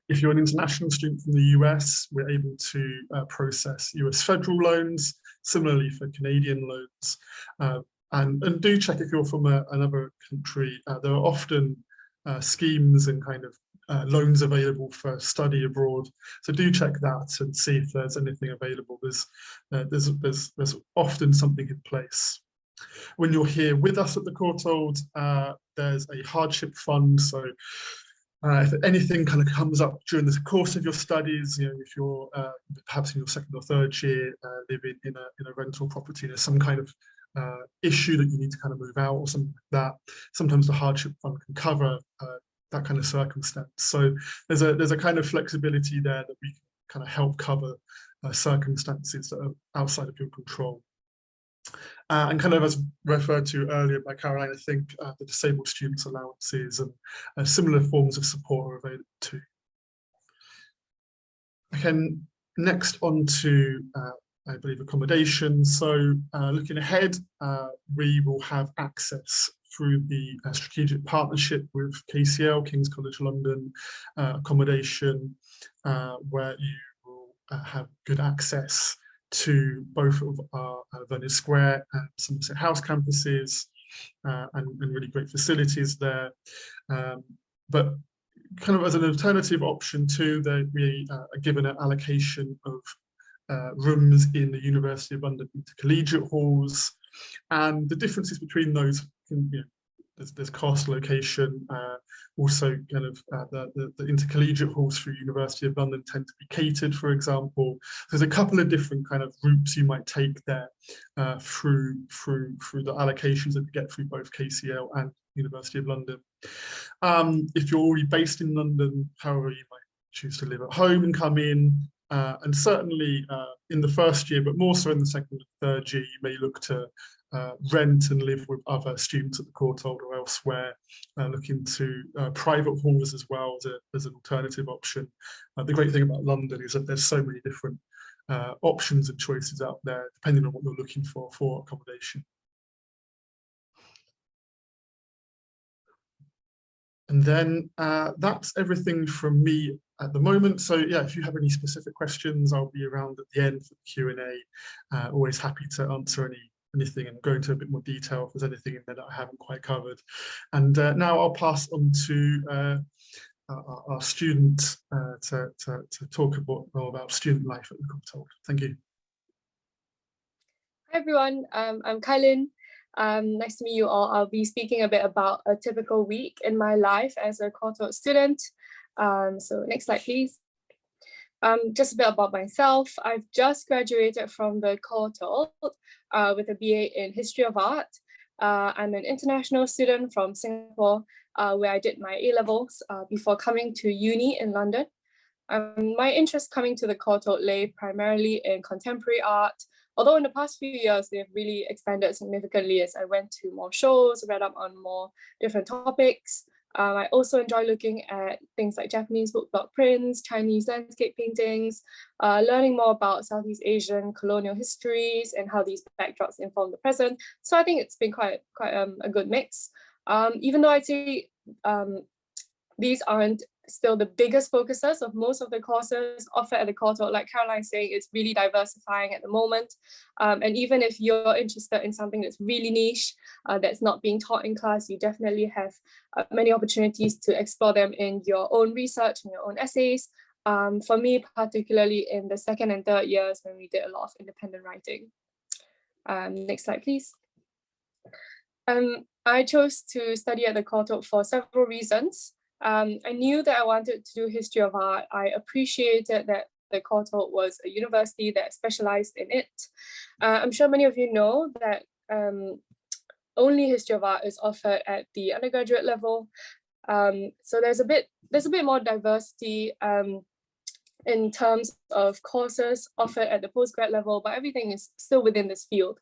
Speaker 2: If you're an international student from the US, we're able to process US federal loans, similarly for Canadian loans. And do check if you're from another country. There are often schemes and kind of loans available for study abroad. So do check that and see if there's anything available. There's often something in place. When you're here with us at the Courtauld, there's a hardship fund. So if anything kind of comes up during the course of your studies, if you're perhaps in your second or third year living in a rental property, there's some kind of issue that you need to kind of move out or something like that, sometimes the hardship fund can cover that kind of circumstance. So there's a kind of flexibility there that we can kind of help cover circumstances that are outside of your control. And kind of as referred to earlier by Caroline, I think the disabled students allowances and similar forms of support are available too. Okay, next on to I believe accommodation. So looking ahead, we will have access through the strategic partnership with KCL, King's College London, accommodation, where you will have good access to both of our Venice Square and Somerset House campuses, and really great facilities there. But kind of as an alternative option too, that we are given an allocation of rooms in the University of London intercollegiate halls, and the differences between those can be, there's cost, location, also kind of the intercollegiate halls through University of London tend to be catered, for example. There's a couple of different kind of routes you might take there through the allocations that we get through both KCL and University of London. If you're already based in London, however, you might choose to live at home and come in. And certainly in the first year, but more so in the second and third year, you may look to rent and live with other students at the Courtauld or elsewhere, look into private halls as well as an alternative option. The great thing about London is that there's so many different options and choices out there, depending on what you're looking for accommodation. And then that's everything from me at the moment. So yeah, if you have any specific questions, I'll be around at the end for the Q&A. Always happy to answer anything and go into a bit more detail if there's anything in there that I haven't quite covered. And now I'll pass on to our student to talk more about student life at the Courtauld. Thank you.
Speaker 3: Hi everyone, I'm Kylie. Nice to meet you all. I'll be speaking a bit about a typical week in my life as a Courtauld student. So next slide, please. Just a bit about myself. I've just graduated from the Courtauld with a BA in History of Art. I'm an international student from Singapore, where I did my A-levels before coming to uni in London. My interest coming to the Courtauld lay primarily in contemporary art, although in the past few years, they've really expanded significantly as I went to more shows, read up on more different topics. I also enjoy looking at things like Japanese woodblock prints, Chinese landscape paintings, learning more about Southeast Asian colonial histories and how these backdrops inform the present. So I think it's been quite a good mix. Even though I'd say these aren't still the biggest focuses of most of the courses offered at the Courtauld. Like Caroline's saying, it's really diversifying at the moment. And even if you're interested in something that's really niche, that's not being taught in class, you definitely have many opportunities to explore them in your own research and your own essays. For me, particularly in the second and third years when we did a lot of independent writing. Next slide, please. I chose to study at the Courtauld for several reasons. I knew that I wanted to do history of art. I appreciated that the Courtauld was a university that specialized in it. I'm sure many of you know that only history of art is offered at the undergraduate level. So there's a bit more diversity in terms of courses offered at the postgrad level, but everything is still within this field.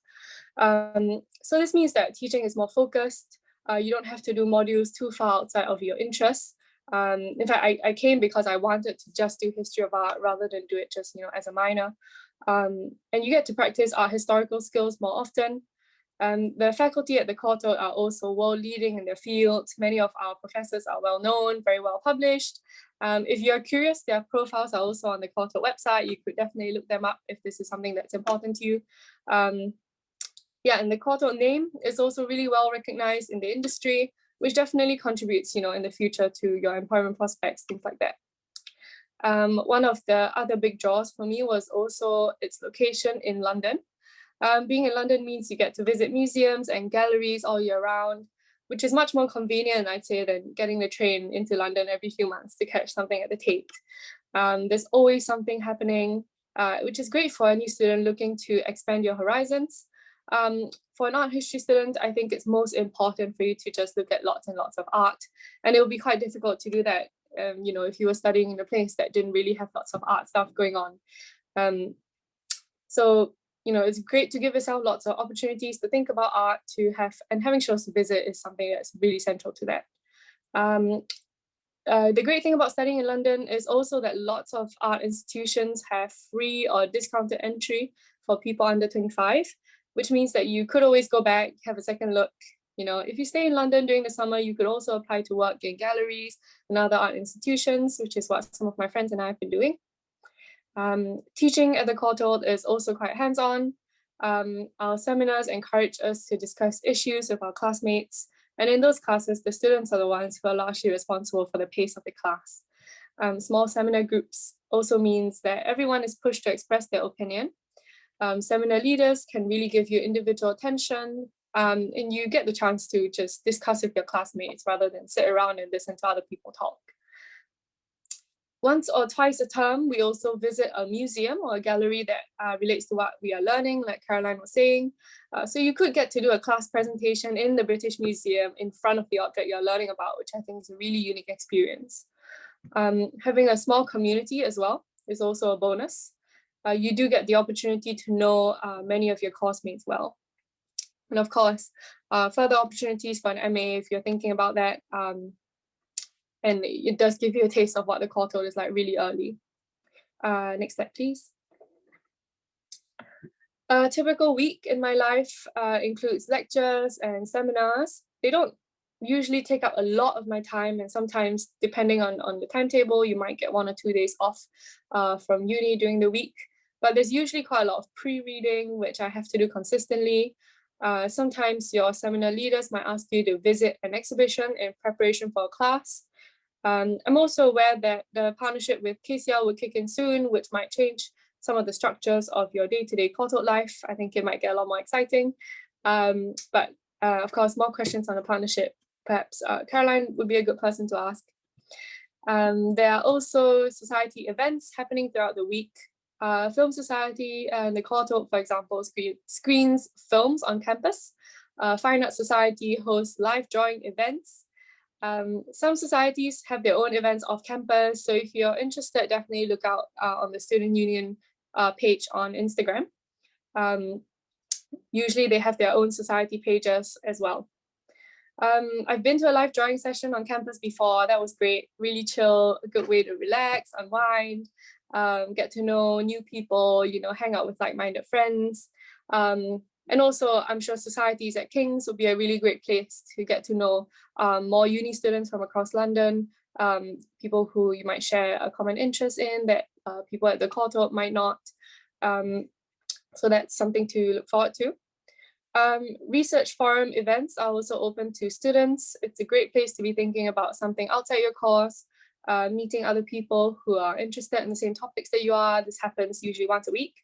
Speaker 3: So this means that teaching is more focused. You don't have to do modules too far outside of your interests. In fact, I came because I wanted to just do history of art rather than do it just as a minor. And you get to practice art historical skills more often. The faculty at the Courtauld are also world leading in their fields. Many of our professors are well known, very well published. If you're curious, their profiles are also on the Courtauld website. You could definitely look them up if this is something that's important to you. Yeah, and the Courtauld name is also really well recognized in the industry, which definitely contributes, in the future to your employment prospects, things like that. One of the other big draws for me was also its location in London. Being in London means you get to visit museums and galleries all year round, which is much more convenient, I'd say, than getting the train into London every few months to catch something at the Tate. There's always something happening, which is great for a new student looking to expand your horizons. For an art history student, I think it's most important for you to just look at lots and lots of art. And it will be quite difficult to do that, if you were studying in a place that didn't really have lots of art stuff going on. So, it's great to give yourself lots of opportunities to think about art, and having shows to visit is something that's really central to that. The great thing about studying in London is also that lots of art institutions have free or discounted entry for people under 25, which means that you could always go back, have a second look. If you stay in London during the summer, you could also apply to work in galleries and other art institutions, which is what some of my friends and I have been doing. Teaching at the Courtauld is also quite hands-on. Our seminars encourage us to discuss issues with our classmates. And in those classes, the students are the ones who are largely responsible for the pace of the class. Small seminar groups also means that everyone is pushed to express their opinion. Seminar leaders can really give you individual attention, and you get the chance to just discuss with your classmates rather than sit around and listen to other people talk. Once or twice a term, we also visit a museum or a gallery that relates to what we are learning, like Caroline was saying. So you could get to do a class presentation in the British Museum in front of the object you're learning about, which I think is a really unique experience. Having a small community as well is also a bonus. You do get the opportunity to know many of your course mates well. And of course, further opportunities for an MA if you're thinking about that. And it does give you a taste of what the Courtauld is like really early. Next slide, please. A typical week in my life includes lectures and seminars. They don't usually take up a lot of my time, and sometimes, depending on the timetable, you might get 1 or 2 days off from uni during the week. But there's usually quite a lot of pre-reading, which I have to do consistently. Sometimes your seminar leaders might ask you to visit an exhibition in preparation for a class. I'm also aware that the partnership with KCL will kick in soon, which might change some of the structures of your day-to-day Courtauld life. I think it might get a lot more exciting. But of course, more questions on the partnership, perhaps Caroline would be a good person to ask. There are also society events happening throughout the week. Film Society and the Courtauld, for example, screens films on campus. Fine Arts Society hosts live drawing events. Some societies have their own events off campus, so if you're interested, definitely look out on the Student Union page on Instagram. Usually they have their own society pages as well. I've been to a live drawing session on campus before. That was great, really chill, a good way to relax, unwind, get to know new people, you know, hang out with like-minded friends. And also, I'm sure societies at King's would be a really great place to get to know more uni students from across London, people who you might share a common interest in that people at the Courtauld might not. So that's something to look forward to. Research forum events are also open to students. It's a great place to be thinking about something outside your course, meeting other people who are interested in the same topics that you are. This happens usually once a week.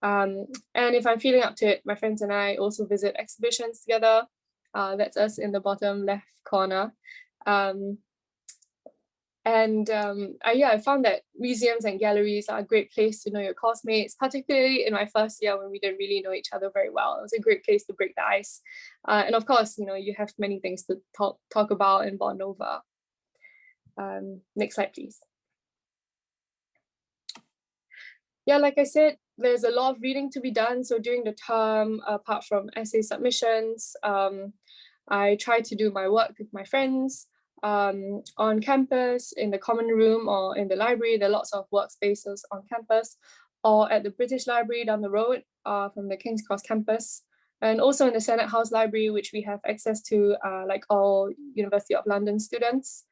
Speaker 3: And if I'm feeling up to it, my friends and I also visit exhibitions together. That's us in the bottom left corner. Yeah, I found that museums and galleries are a great place to know your classmates, particularly in my first year when we didn't really know each other very well. It was a great place to break the ice. And of course, you know, you have many things to talk about and bond over. Next slide, please. Yeah, like I said, there's a lot of reading to be done. So during the term, apart from essay submissions, I try to do my work with my friends. On campus, in the common room or in the library. There are lots of workspaces on campus, or at the British Library down the road from the King's Cross campus, and also in the Senate House Library, which we have access to like all University of London students.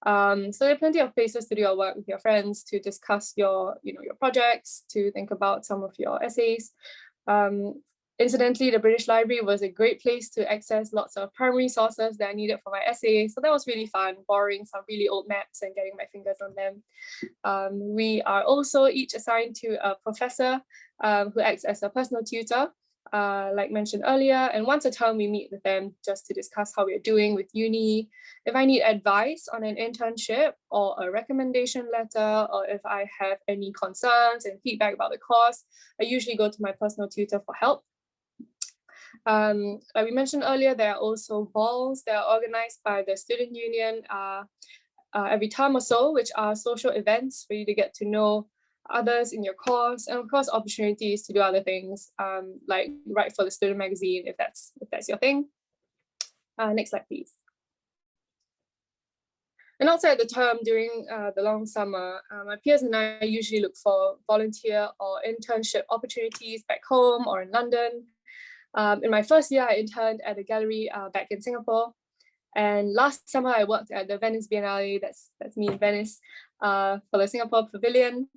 Speaker 3: So there are plenty of places to do your work with your friends, to discuss your projects, to think about some of your essays. Incidentally, the British Library was a great place to access lots of primary sources that I needed for my essay. So that was really fun, borrowing some really old maps and getting my fingers on them. We are also each assigned to a professor who acts as a personal tutor, like mentioned earlier. And once a term, we meet with them just to discuss how we're doing with uni. If I need advice on an internship or a recommendation letter, or if I have any concerns and feedback about the course, I usually go to my personal tutor for help. Like we mentioned earlier, there are also balls that are organized by the Student Union every term or so, which are social events for you to get to know others in your course, and of course opportunities to do other things, like write for the student magazine if that's your thing. Next slide, please. And outside the term, during the long summer, my peers and I usually look for volunteer or internship opportunities back home or in London. In my first year, I interned at a gallery back in Singapore. And last summer, I worked at the Venice Biennale, that's me in Venice, for the Singapore Pavilion.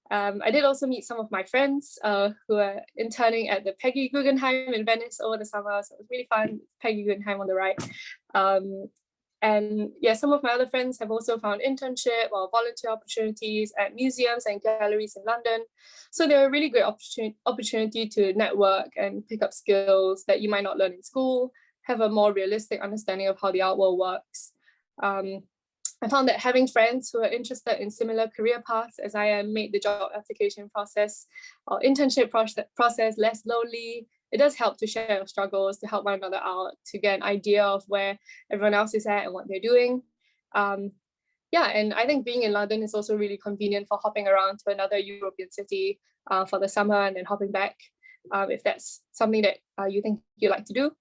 Speaker 3: I did also meet some of my friends who are interning at the Peggy Guggenheim in Venice over the summer. So it was really fun, Peggy Guggenheim on the right. And yeah, some of my other friends have also found internship or volunteer opportunities at museums and galleries in London. So they're a really great opportunity to network and pick up skills that you might not learn in school, have a more realistic understanding of how the art world works. I found that having friends who are interested in similar career paths as I am made the job application process or internship process less lonely. It does help to share your struggles, to help one another out, to get an idea of where everyone else is at and what they're doing. Yeah, and I think being in London is also really convenient for hopping around to another European city for the summer and then hopping back, if that's something that you think you like to do.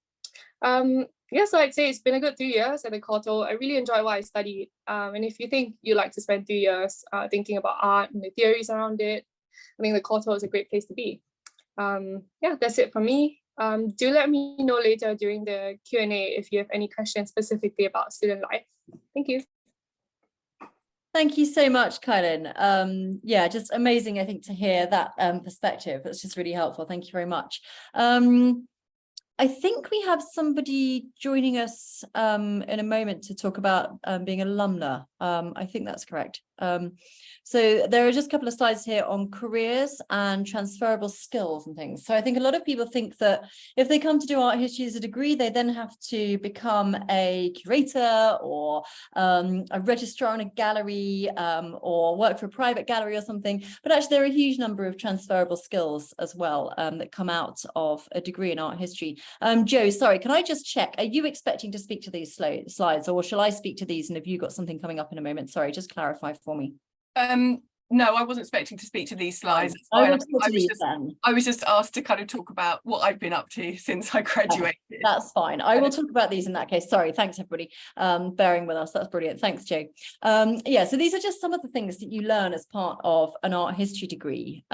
Speaker 3: Yeah, so I'd say it's been a good 3 years at the Courtauld. I really enjoy what I studied. And if you think you like to spend 3 years thinking about art and the theories around it, I think the Courtauld is a great place to be. Yeah, that's it from me. Do let me know later during the Q&A if you have any questions specifically about student life. Thank you.
Speaker 1: Thank you so much, Kylan. Yeah, just amazing, I think, to hear that perspective. It's just really helpful. Thank you very much. I think we have somebody joining us in a moment to talk about being an alumna. I think that's correct. So there are just a couple of slides here on careers and transferable skills and things. So I think a lot of people think that if they come to do art history as a degree, they then have to become a curator or a registrar in a gallery, or work for a private gallery or something. But actually there are a huge number of transferable skills as well that come out of a degree in art history. Joe, sorry, can I just check, are you expecting to speak to these slides, or shall I speak to these, and have you got something coming up in a moment? Sorry, just clarify for me.
Speaker 4: No, I wasn't expecting to speak to these slides.
Speaker 1: I
Speaker 4: was just asked to kind of talk about what I've been up to since I graduated.
Speaker 1: That's fine. I will talk about these in that case. Sorry, thanks everybody bearing with us. That's brilliant. Thanks, Joe. Yeah, so these are just some of the things that you learn as part of an art history degree,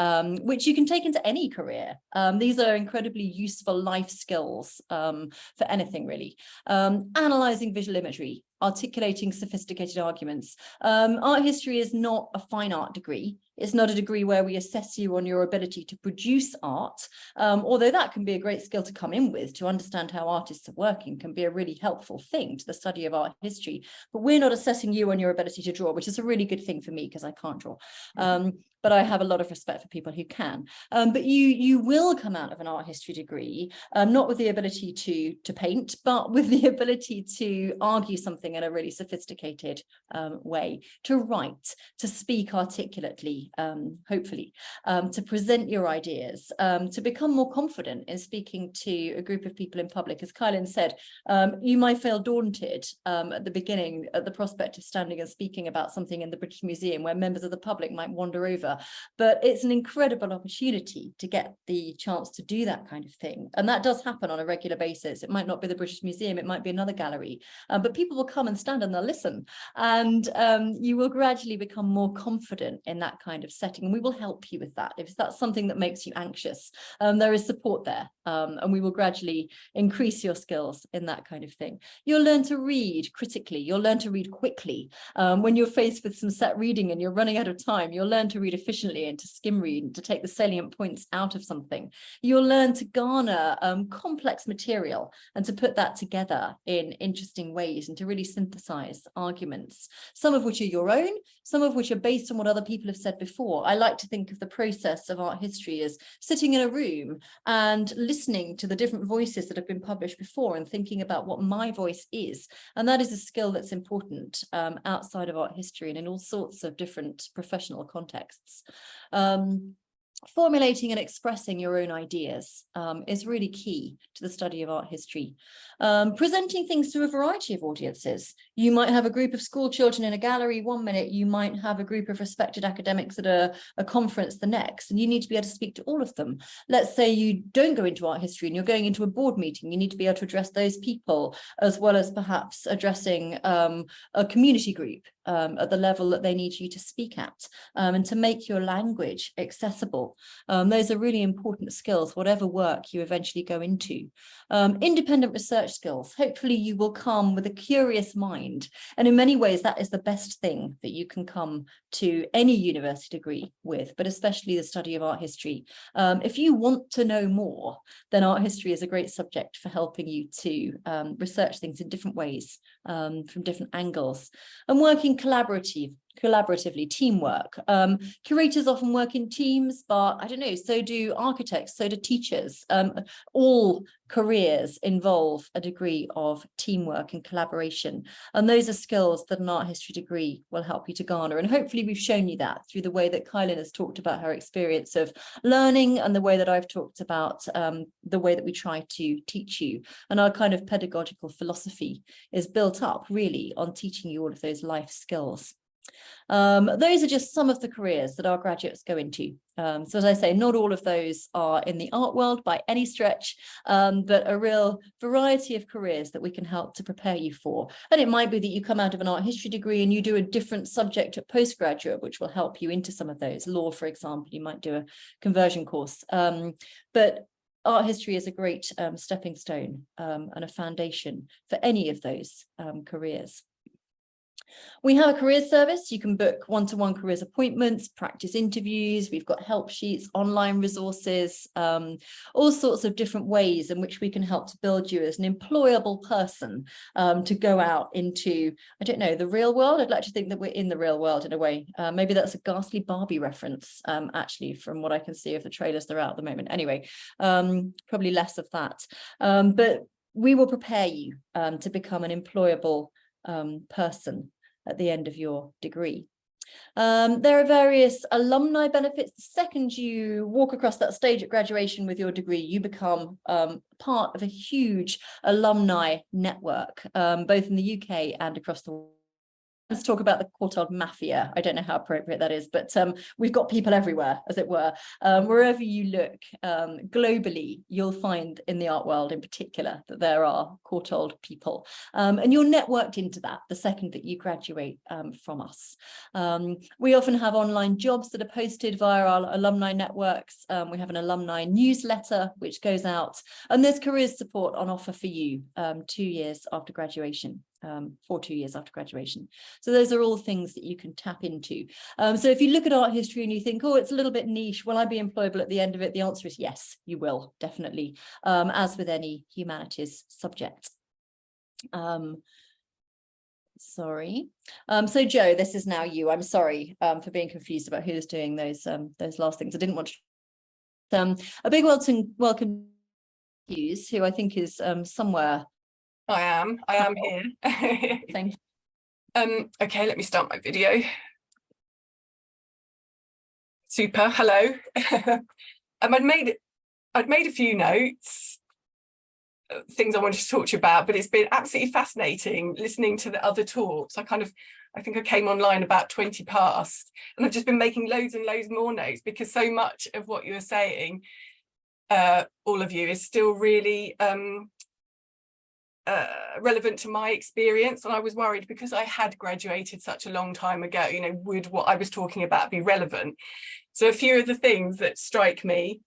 Speaker 1: which you can take into any career. These are incredibly useful life skills for anything really. Analysing visual imagery, articulating sophisticated arguments. Art history is not a fine art degree. It's not a degree where we assess you on your ability to produce art, although that can be a great skill to come in with, to understand how artists are working can be a really helpful thing to the study of art history. But we're not assessing you on your ability to draw, which is a really good thing for me because I can't draw. But I have a lot of respect for people who can. But you will come out of an art history degree, not with the ability to paint, but with the ability to argue something in a really sophisticated way, to write, to speak articulately, hopefully, to present your ideas, to become more confident in speaking to a group of people in public. As Kylan said, you might feel daunted at the beginning at the prospect of standing and speaking about something in the British Museum where members of the public might wander over. But it's an incredible opportunity to get the chance to do that kind of thing. And that does happen on a regular basis. It might not be the British Museum, it might be another gallery, but people will come and stand and they'll listen. And you will gradually become more confident in that kind of setting. And we will help you with that. If that's something that makes you anxious, there is support there. And we will gradually increase your skills in that kind of thing. You'll learn to read critically. You'll learn to read quickly. When you're faced with some set reading and you're running out of time, you'll learn to read efficiently and to skim read and to take the salient points out of something. You'll learn to garner complex material and to put that together in interesting ways and to really synthesize arguments, some of which are your own, some of which are based on what other people have said before. I like to think of the process of art history as sitting in a room and listening to the different voices that have been published before and thinking about what my voice is. And that is a skill that's important outside of art history and in all sorts of different professional contexts. Formulating and expressing your own ideas is really key to the study of art history. Presenting things to a variety of audiences. You might have a group of school children in a gallery one minute, you might have a group of respected academics at a conference the next, and you need to be able to speak to all of them. Let's say you don't go into art history and you're going into a board meeting, you need to be able to address those people, as well as perhaps addressing a community group at the level that they need you to speak at, and to make your language accessible. Those are really important skills, whatever work you eventually go into. Independent research skills. Hopefully you will come with a curious mind. And in many ways, that is the best thing that you can come to any university degree with, but especially the study of art history. If you want to know more, then art history is a great subject for helping you to research things in different ways, from different angles. And working collaboratively, teamwork. Curators often work in teams, but I don't know, so do architects, so do teachers. All careers involve a degree of teamwork and collaboration. And those are skills that an art history degree will help you to garner. And hopefully we've shown you that through the way that Kylan has talked about her experience of learning and the way that I've talked about the way that we try to teach you. And our kind of pedagogical philosophy is built up really on teaching you all of those life skills. Those are just some of the careers that our graduates go into. So as I say, not all of those are in the art world by any stretch, but a real variety of careers that we can help to prepare you for. And it might be that you come out of an art history degree and you do a different subject at postgraduate, which will help you into some of those. Law, for example, you might do a conversion course. But art history is a great stepping stone and a foundation for any of those careers. We have a careers service. You can book one-to-one careers appointments, practice interviews. We've got help sheets, online resources, all sorts of different ways in which we can help to build you as an employable person to go out into, I don't know, the real world. I'd like to think that we're in the real world in a way. Maybe that's a ghastly Barbie reference, actually, from what I can see of the trailers that are out at the moment. Anyway, probably less of that. But we will prepare you to become an employable person at the end of your degree. There are various alumni benefits. The second you walk across that stage at graduation with your degree, you become part of a huge alumni network, both in the UK and across the world. Let's talk about the Courtauld Mafia. I don't know how appropriate that is, but we've got people everywhere, as it were. Wherever you look, globally, you'll find in the art world in particular that there are Courtauld people. And you're networked into that the second that you graduate from us. We often have online jobs that are posted via our alumni networks. We have an alumni newsletter which goes out, and there's careers support on offer for you 2 years after graduation. For 2 years after graduation. So those are all things that you can tap into. So if you look at art history and you think, oh, it's a little bit niche, will I be employable at the end of it? The answer is yes, you will, definitely, as with any humanities subject. Sorry. So Joe, this is now you. I'm sorry for being confused about who's doing those last things. I didn't want to. A big welcome to Hughes, who I think is somewhere.
Speaker 4: I am here.
Speaker 1: Thank you.
Speaker 4: Okay, let me start my video. Super, hello. I'd made a few notes, things I wanted to talk to you about, but it's been absolutely fascinating listening to the other talks. I think I came online about 20 past, and I've just been making loads and loads more notes because so much of what you were saying, all of you, is still really relevant to my experience. And I was worried because I had graduated such a long time ago, you know, would what I was talking about be relevant? So a few of the things that struck me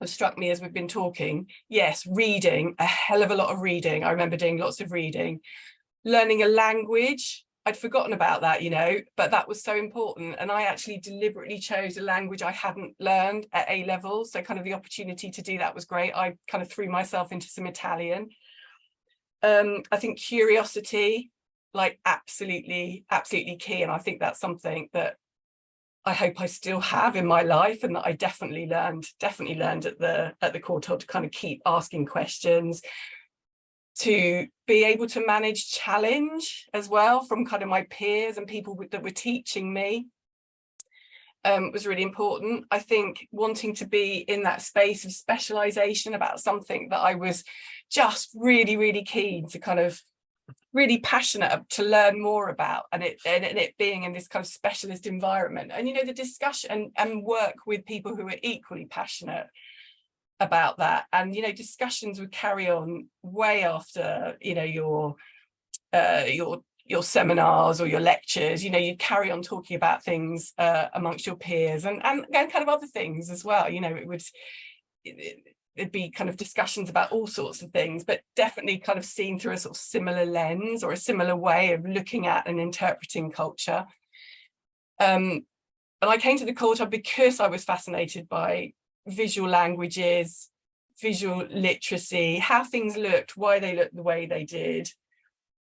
Speaker 4: as we've been talking, yes, reading, a hell of a lot of reading. I remember doing lots of reading. Learning a language, I'd forgotten about that, you know, but that was so important. And I actually deliberately chose a language I hadn't learned at A level. So kind of the opportunity to do that was great. I kind of threw myself into some Italian. I think curiosity, like absolutely key. And I think that's something that I hope I still have in my life, and that I definitely learned at the Courtauld, to kind of keep asking questions, to be able to manage challenge as well from kind of my peers and people that were teaching me. Was really important. I think wanting to be in that space of specialization about something that I was just really keen to, kind of really passionate to learn more about, and it being in this kind of specialist environment, and you know, the discussion and work with people who are equally passionate about that, and you know, discussions would carry on way after, you know, your seminars or your lectures. You know, you carry on talking about things amongst your peers, and kind of other things as well. You know, it'd be kind of discussions about all sorts of things, but definitely kind of seen through a sort of similar lens or a similar way of looking at and interpreting culture. And I came to the Courtauld because I was fascinated by visual languages, visual literacy, how things looked, why they looked the way they did,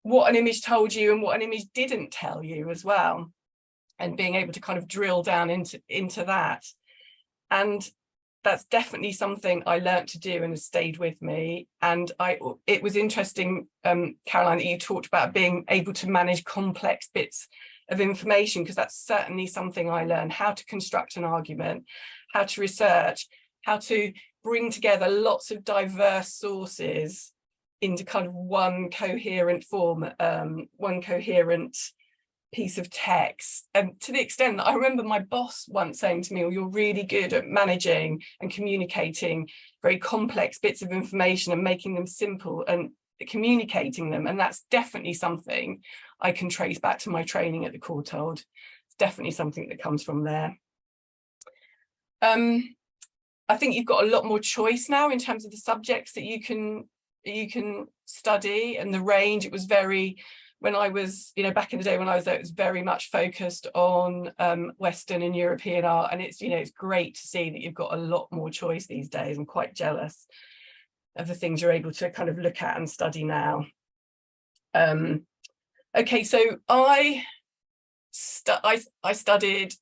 Speaker 4: what an image told you and what an image didn't tell you as well, and being able to kind of drill down into that. And that's definitely something I learned to do and has stayed with me. And it was interesting, Caroline, that you talked about being able to manage complex bits of information, because that's certainly something I learned, how to construct an argument, how to research, how to bring together lots of diverse sources into kind of one coherent form, one coherent piece of text. And to the extent that I remember my boss once saying to me, "Oh, you're really good at managing and communicating very complex bits of information and making them simple and communicating them." And that's definitely something I can trace back to my training at the Courtauld. It's definitely something that comes from there. I think you've got a lot more choice now in terms of the subjects that you can study and the range. It was very when I was, back in the day when I was there, it was very much focused on Western and European art. And it's, it's great to see that you've got a lot more choice these days. I'm quite jealous of the things you're able to kind of look at and study now. Okay, so I studied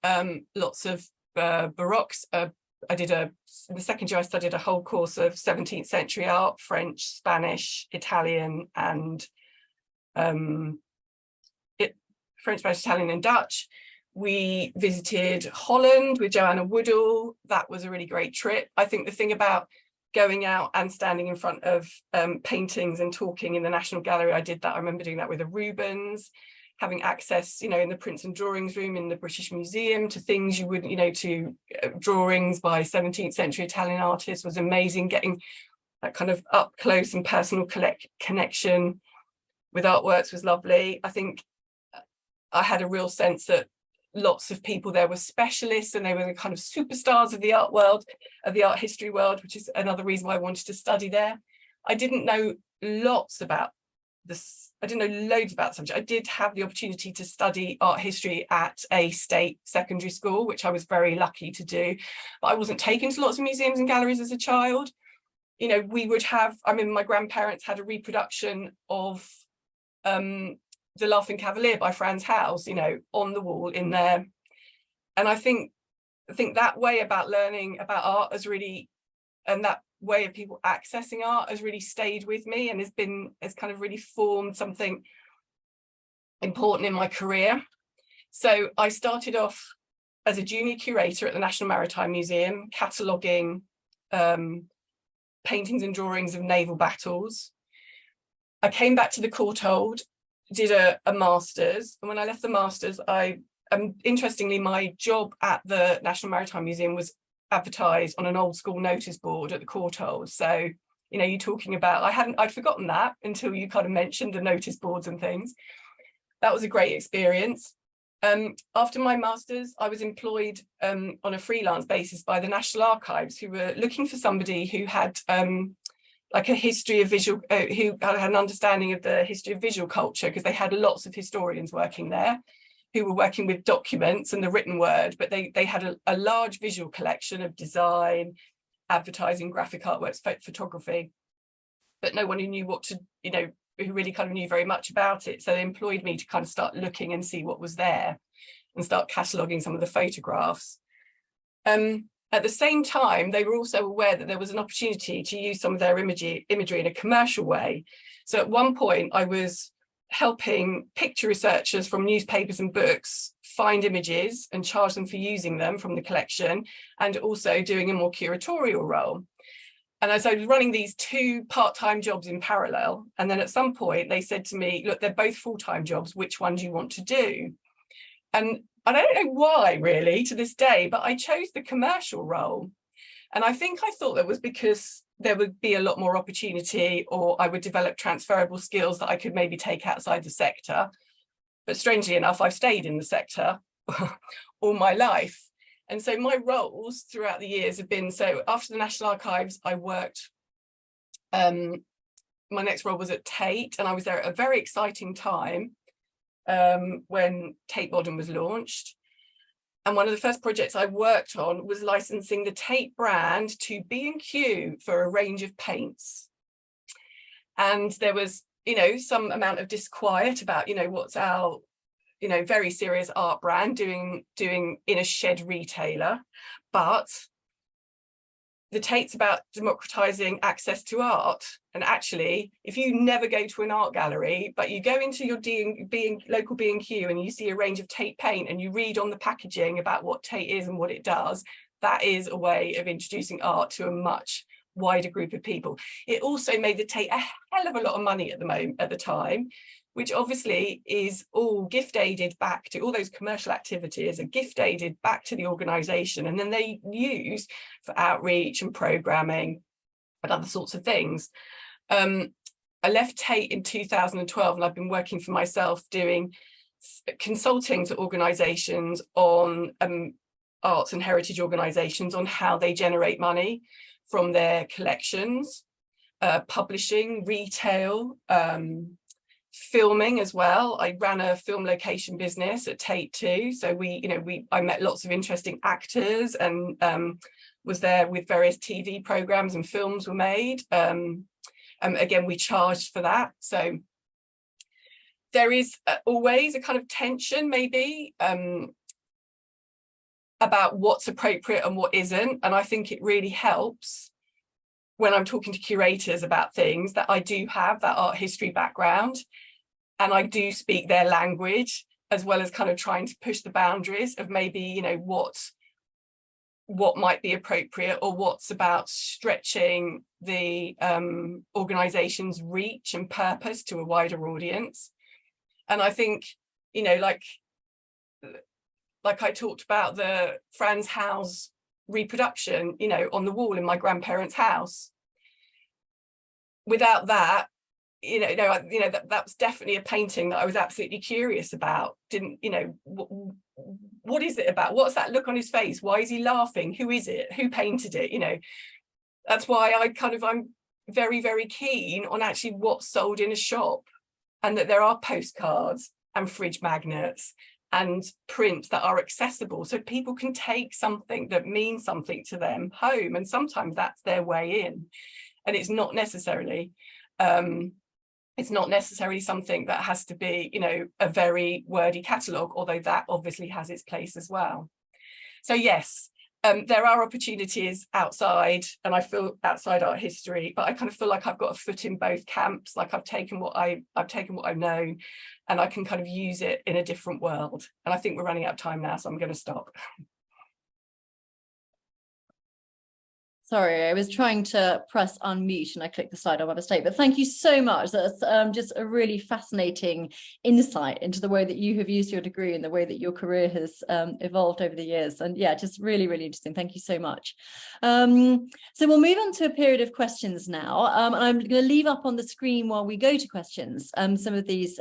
Speaker 4: lots of Baroques. In the second year, I studied a whole course of 17th century art, French, Spanish, Italian, and French, Spanish, Italian, and Dutch. We visited Holland with Joanna Woodall. That was a really great trip. I think the thing about going out and standing in front of paintings and talking in the National Gallery, I did that. I remember doing that with the Rubens, having access, in the prints and drawings room in the British Museum to things you wouldn't, to drawings by 17th century Italian artists was amazing. Getting that kind of up close and personal connection with artworks was lovely. I think I had a real sense that lots of people there were specialists and they were the kind of superstars of the art world, of the art history world, which is another reason why I wanted to study there. I didn't know lots about this. I didn't know loads about the subject. I did have the opportunity to study art history at a state secondary school, which I was very lucky to do, but I wasn't taken to lots of museums and galleries as a child. We would have, my grandparents had a reproduction of The Laughing Cavalier by Frans Hals, on the wall in there. And I think that way about learning about art has really, and that way of people accessing art has really stayed with me and has kind of really formed something important in my career. So I started off as a junior curator at the National Maritime Museum, cataloguing paintings and drawings of naval battles. I came back to the Courtauld, did a master's, and when I left the master's, interestingly, my job at the National Maritime Museum was advertised on an old school notice board at the Courtauld. So, you're talking about, I'd forgotten that until you kind of mentioned the notice boards and things. That was a great experience. After my master's, I was employed on a freelance basis by the National Archives, who were looking for somebody who had like a history of visual, who had an understanding of the history of visual culture, because they had lots of historians working there who were working with documents and the written word, but they had a large visual collection of design, advertising, graphic artworks, photography, but no one who knew what to, who really kind of knew very much about it. So they employed me to kind of start looking and see what was there and start cataloguing some of the photographs. At the same time, they were also aware that there was an opportunity to use some of their imagery in a commercial way. So at one point, I was helping picture researchers from newspapers and books find images and charge them for using them from the collection, and also doing a more curatorial role. And as I was running these two part-time jobs in parallel, and then at some point they said to me, look, they're both full-time jobs, which one do you want to do? And I don't know why really to this day, but I chose the commercial role. And I think I thought that was because there would be a lot more opportunity, or I would develop transferable skills that I could maybe take outside the sector. But strangely enough, I've stayed in the sector all my life. And so my roles throughout the years have been, so after the National Archives, I worked, my next role was at Tate, and I was there at a very exciting time when Tate Modern was launched. And one of the first projects I worked on was licensing the Tate brand to B&Q for a range of paints. And there was, some amount of disquiet about, what's our, very serious art brand doing in a shed retailer. But the Tate's about democratizing access to art. And actually, if you never go to an art gallery, but you go into your local B&Q and you see a range of Tate paint and you read on the packaging about what Tate is and what it does, that is a way of introducing art to a much wider group of people. It also made the Tate a hell of a lot of money at the time, which obviously is all gift aided back to all those commercial activities, are gift aided back to the organisation, and then they use for outreach and programming and other sorts of things. I left Tate in 2012, and I've been working for myself doing consulting to organisations on arts and heritage organisations on how they generate money from their collections, publishing, retail, filming as well. I ran a film location business at Tate too. So I met lots of interesting actors and was there with various TV programs and films were made. Again, we charged for that. So there is always a kind of tension maybe about what's appropriate and what isn't. And I think it really helps when I'm talking to curators about things that I do have that art history background and I do speak their language, as well as kind of trying to push the boundaries of maybe, you know, what might be appropriate, or what's about stretching the organization's reach and purpose to a wider audience. And I think, you know, like I talked about the Franz Hau's reproduction, you know, on the wall in my grandparents' house. Without that, that was definitely a painting that I was absolutely curious about. What is it about? What's that look on his face? Why is he laughing? Who is it? Who painted it? You know, that's why I'm very, very keen on actually what's sold in a shop, and that there are postcards and fridge magnets and prints that are accessible, so people can take something that means something to them home, and sometimes that's their way in, and it's not necessarily something that has to be, you know, a very wordy catalogue, although that obviously has its place as well. So yes, there are opportunities outside, and I feel outside art history, but I kind of feel like I've got a foot in both camps. Like I've taken what I know, and I can kind of use it in a different world. And I think we're running out of time now, so I'm going to stop.
Speaker 1: Sorry, I was trying to press unmute and I clicked the slide by mistake, but thank you so much. That's just a really fascinating insight into the way that you have used your degree and the way that your career has evolved over the years. And yeah, just really, really interesting. Thank you so much. So we'll move on to a period of questions now. And I'm going to leave up on the screen while we go to questions some of these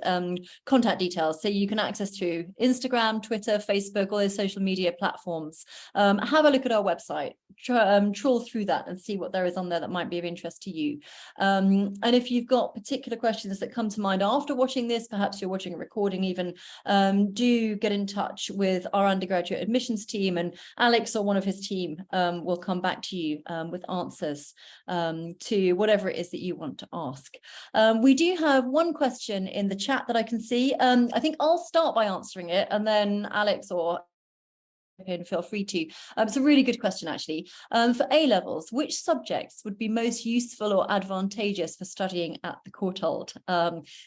Speaker 1: contact details, so you can access through Instagram, Twitter, Facebook, all those social media platforms. Have a look at our website, trawl through that and see what there is on there that might be of interest to you. And if you've got particular questions that come to mind after watching this, perhaps you're watching a recording even, do get in touch with our undergraduate admissions team, and Alex or one of his team will come back to you with answers to whatever it is that you want to ask. We do have one question in the chat that I can see. I think I'll start by answering it, and then Alex or and feel free to. It's a really good question, actually. For A-levels, which subjects would be most useful or advantageous for studying at the Courtauld?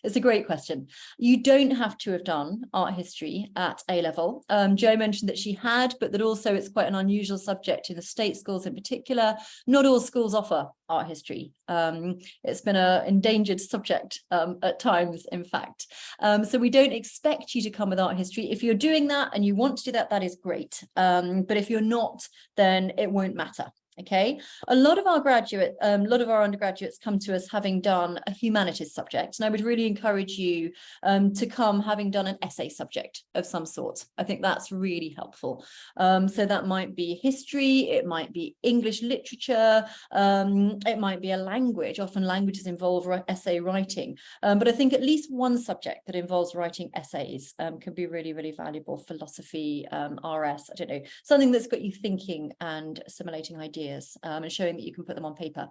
Speaker 1: It's a great question. You don't have to have done art history at A-level. Jo mentioned that she had, but that also it's quite an unusual subject in the state schools in particular. Not all schools offer art history. It's been an endangered subject at times, in fact. So we don't expect you to come with art history. If you're doing that and you want to do that, that is great. But if you're not, then it won't matter. Okay, a lot of our undergraduates come to us having done a humanities subject, and I would really encourage you to come having done an essay subject of some sort. I think that's really helpful. So that might be history, it might be English literature, it might be a language. Often languages involve essay writing, but I think at least one subject that involves writing essays can be really, really valuable. Philosophy, RS, I don't know, something that's got you thinking and assimilating ideas. And showing that you can put them on paper.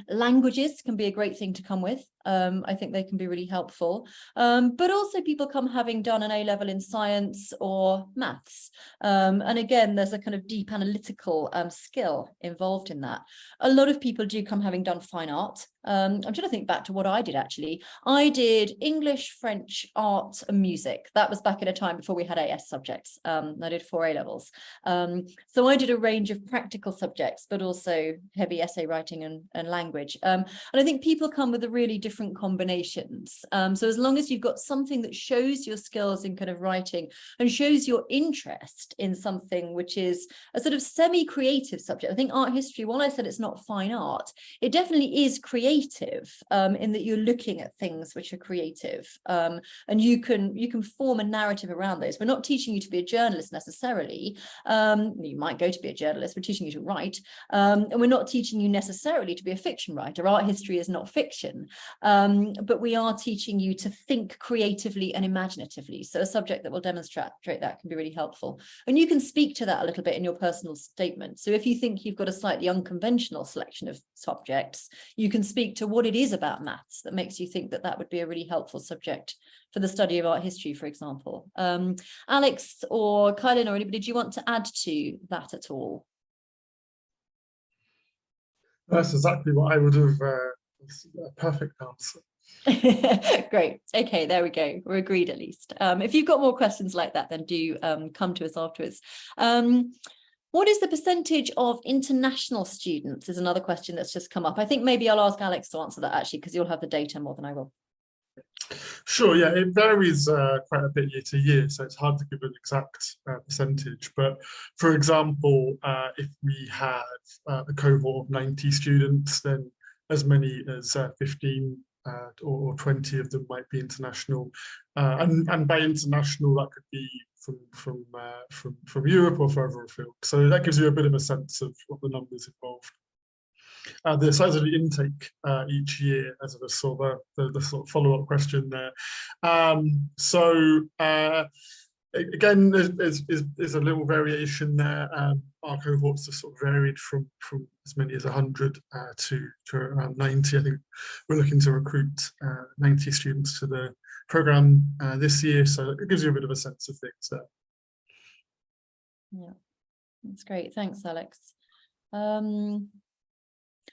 Speaker 1: Languages can be a great thing to come with. I think they can be really helpful. But also people come having done an A-level in science or maths. And again, there's a kind of deep analytical skill involved in that. A lot of people do come having done fine art. I'm trying to think back to what I did, actually. I did English, French, art and music. That was back in a time before we had AS subjects. I did 4 A-levels. So I did a range of practical subjects, but also heavy essay writing and language. And I think people come with a really different combinations. So as long as you've got something that shows your skills in kind of writing and shows your interest in something which is a sort of semi-creative subject. I think art history, while I said it's not fine art, it definitely is creative creative in that you're looking at things which are creative, and you can form a narrative around those. We're not teaching you to be a journalist necessarily. You might go to be a journalist. We're teaching you to write, and we're not teaching you necessarily to be a fiction writer. Art history is not fiction, but we are teaching you to think creatively and imaginatively. So a subject that will demonstrate that can be really helpful, and you can speak to that a little bit in your personal statement. So if you think you've got a slightly unconventional selection of subjects, you can speak to what it is about maths that makes you think that that would be a really helpful subject for the study of art history, for example. Alex or Kylan or anybody, do you want to add to that at all?
Speaker 2: That's exactly what I would have, a perfect answer.
Speaker 1: Great. Okay, there we go. We're agreed at least. If you've got more questions like that, then do come to us afterwards. What is the percentage of international students is another question that's just come up. I think maybe I'll ask Alex to answer that actually, because you'll have the data more than I will.
Speaker 2: Sure, yeah, it varies quite a bit year to year, so it's hard to give an exact percentage. But for example, if we have a cohort of 90 students, then as many as 15 or 20 of them might be international, and by international that could be from Europe or further afield. So that gives you a bit of a sense of the numbers involved. The size of the intake each year, as I saw the sort of follow-up question there. Again, there's a little variation there. Our cohorts have sort of varied from as many as 100 to around 90. I think we're looking to recruit 90 students to the program this year, so it gives you a bit of a sense of things there.
Speaker 1: Yeah, that's great. Thanks, Alex.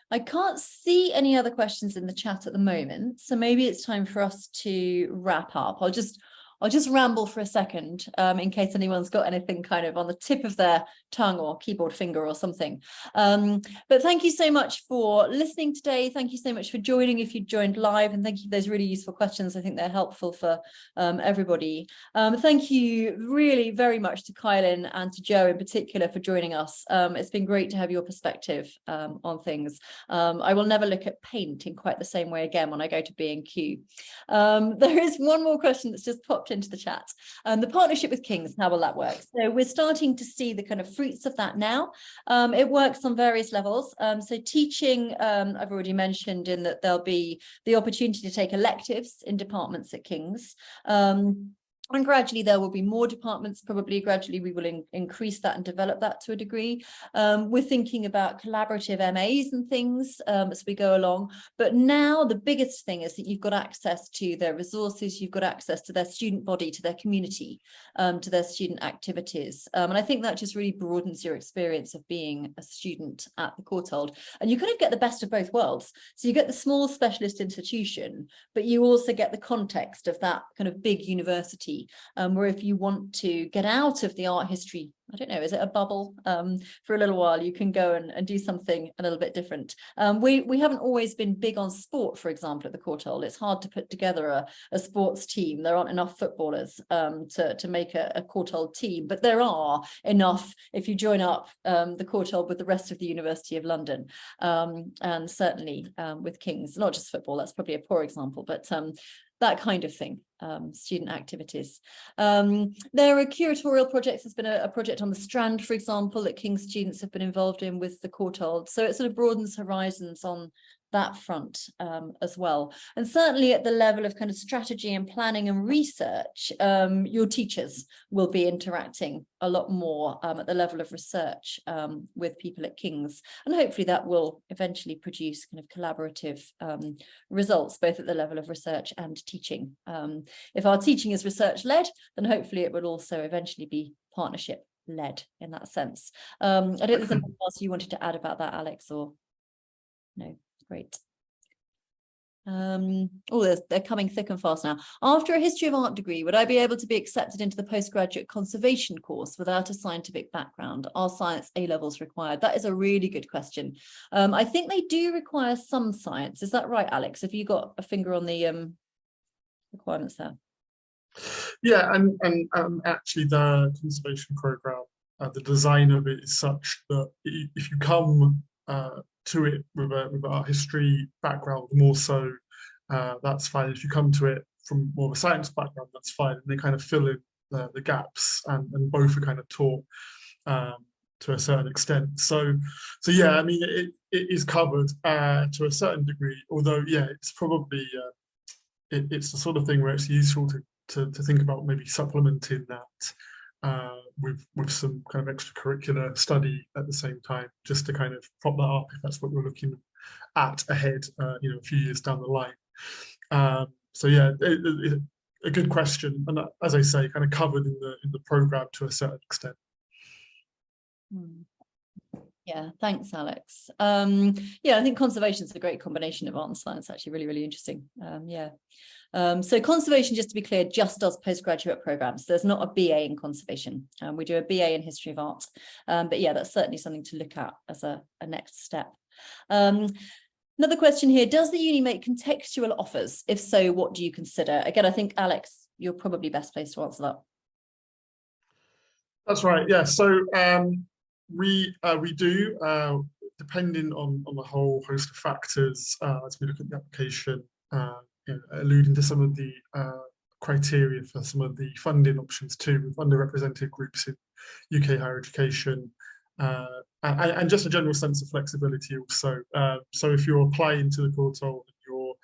Speaker 1: I can't see any other questions in the chat at the moment, so maybe it's time for us to wrap up. I'll just ramble for a second in case anyone's got anything kind of on the tip of their tongue or keyboard finger or something. But thank you so much for listening today. Thank you so much for joining if you joined live, and thank you for those really useful questions. I think they're helpful for everybody. Thank you really very much to Kylan and to Joe in particular for joining us. It's been great to have your perspective on things. I will never look at paint in quite the same way again when I go to B&Q. There is one more question that's just popped into the chat. The partnership with King's, how will that work? So we're starting to see the kind of fruits of that now. It works on various levels. So teaching, I've already mentioned in that there'll be the opportunity to take electives in departments at King's. And gradually there will be more departments, probably gradually we will increase that and develop that to a degree. We're thinking about collaborative MAs and things as we go along. But now the biggest thing is that you've got access to their resources, you've got access to their student body, to their community, to their student activities. And I think that just really broadens your experience of being a student at the Courtauld. And you kind of get the best of both worlds. So you get the small specialist institution, but you also get the context of that kind of big university. Where if you want to get out of the art history, I don't know, is it a bubble for a little while, you can go and do something a little bit different. We haven't always been big on sport, for example, at the Courtauld. It's hard to put together a sports team. There aren't enough footballers to make a Courtauld team, but there are enough if you join up the Courtauld with the rest of the University of London, and certainly with King's, not just football, that's probably a poor example, but that kind of thing, student activities. There are curatorial projects. There's been a project on the Strand, for example, that King's students have been involved in with the Courtauld. So it sort of broadens horizons on that front as well. And certainly at the level of kind of strategy and planning and research, your teachers will be interacting a lot more at the level of research with people at King's. And hopefully that will eventually produce kind of collaborative results, both at the level of research and teaching. If our teaching is research-led, then hopefully it will also eventually be partnership-led in that sense. I don't think there's anything else you wanted to add about that, Alex, or no? Great. Oh, they're coming thick and fast now. After a history of art degree, would I be able to be accepted into the postgraduate conservation course without a scientific background? Are science A-levels required? That is a really good question. I think they do require some science. Is that right, Alex? Have you got a finger on the requirements there?
Speaker 2: Yeah, and actually the conservation program, the design of it is such that if you come to it with an art history background, more so, that's fine. If you come to it from more of a science background, that's fine. And they kind of fill in the gaps, and both are kind of taught to a certain extent. So yeah, I mean, it is covered to a certain degree, although yeah, it's probably it's the sort of thing where it's useful to think about maybe supplementing that with some kind of extracurricular study at the same time, just to kind of prop that up if that's what you're looking at ahead, you know, a few years down the line. So yeah, a good question, and as I say, kind of covered in the program to a certain extent.
Speaker 1: Yeah, thanks, Alex. Yeah, I think conservation is a great combination of art and science, actually really, really interesting. Yeah. So conservation, just to be clear, just does postgraduate programs. There's not a BA in conservation. We do a BA in history of art. But yeah, that's certainly something to look at as a next step. Another question here, does the uni make contextual offers? If so, what do you consider? Again, I think, Alex, you're probably best placed to answer that.
Speaker 2: That's right, yeah. So we do, depending on the whole host of factors, as we look at the application, you know, alluding to some of the criteria for some of the funding options too, with underrepresented groups in UK higher education, and just a general sense of flexibility also. So if you're applying to the Courtauld and you're,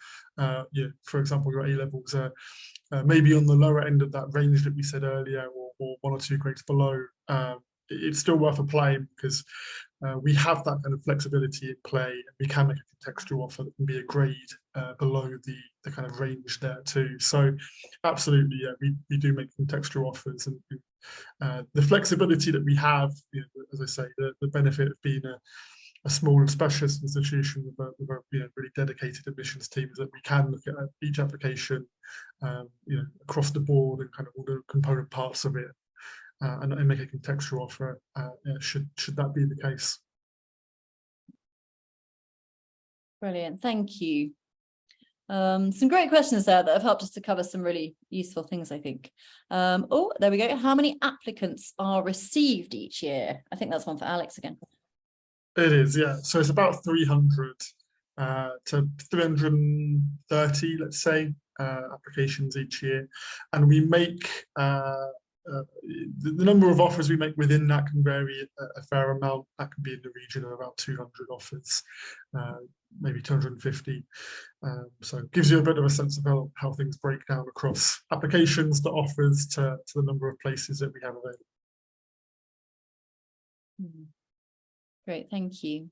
Speaker 2: you know, for example, your A-levels are maybe on the lower end of that range that we said earlier, or 1 or 2 grades below, it's still worth applying, because we have that kind of flexibility in play, and we can make a contextual offer that can be a grade below the kind of range there too. So absolutely, yeah, we do make contextual offers, and the flexibility that we have, you know, as I say, the benefit of being a small and specialist institution with a you know, really dedicated admissions team is that we can look at each application, you know, across the board and kind of all the component parts of it, and make a contextual offer, should that be the case.
Speaker 1: Brilliant, thank you. Some great questions there that have helped us to cover some really useful things, I think. Oh, there we go. How many applicants are received each year? I think that's one for Alex again.
Speaker 2: It is, yeah. So it's about 300 to 330, let's say, applications each year, and we make the number of offers we make within that can vary a fair amount. That can be in the region of about 200 offers, maybe 250. So it gives you a bit of a sense of how things break down across applications to offers to the number of places that we have available.
Speaker 1: Great, thank you.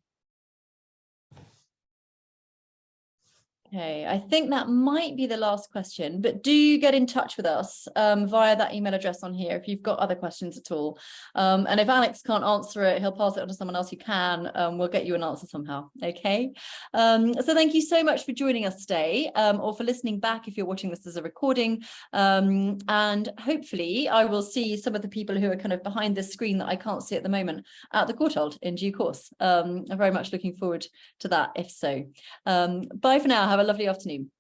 Speaker 1: Okay, I think that might be the last question, but do get in touch with us via that email address on here if you've got other questions at all. And if Alex can't answer it, he'll pass it on to someone else who can. We'll get you an answer somehow, okay? So thank you so much for joining us today, or for listening back if you're watching this as a recording. And hopefully I will see some of the people who are kind of behind this screen that I can't see at the moment at the Courtauld in due course. I'm very much looking forward to that, if so. Bye for now. Have a lovely afternoon.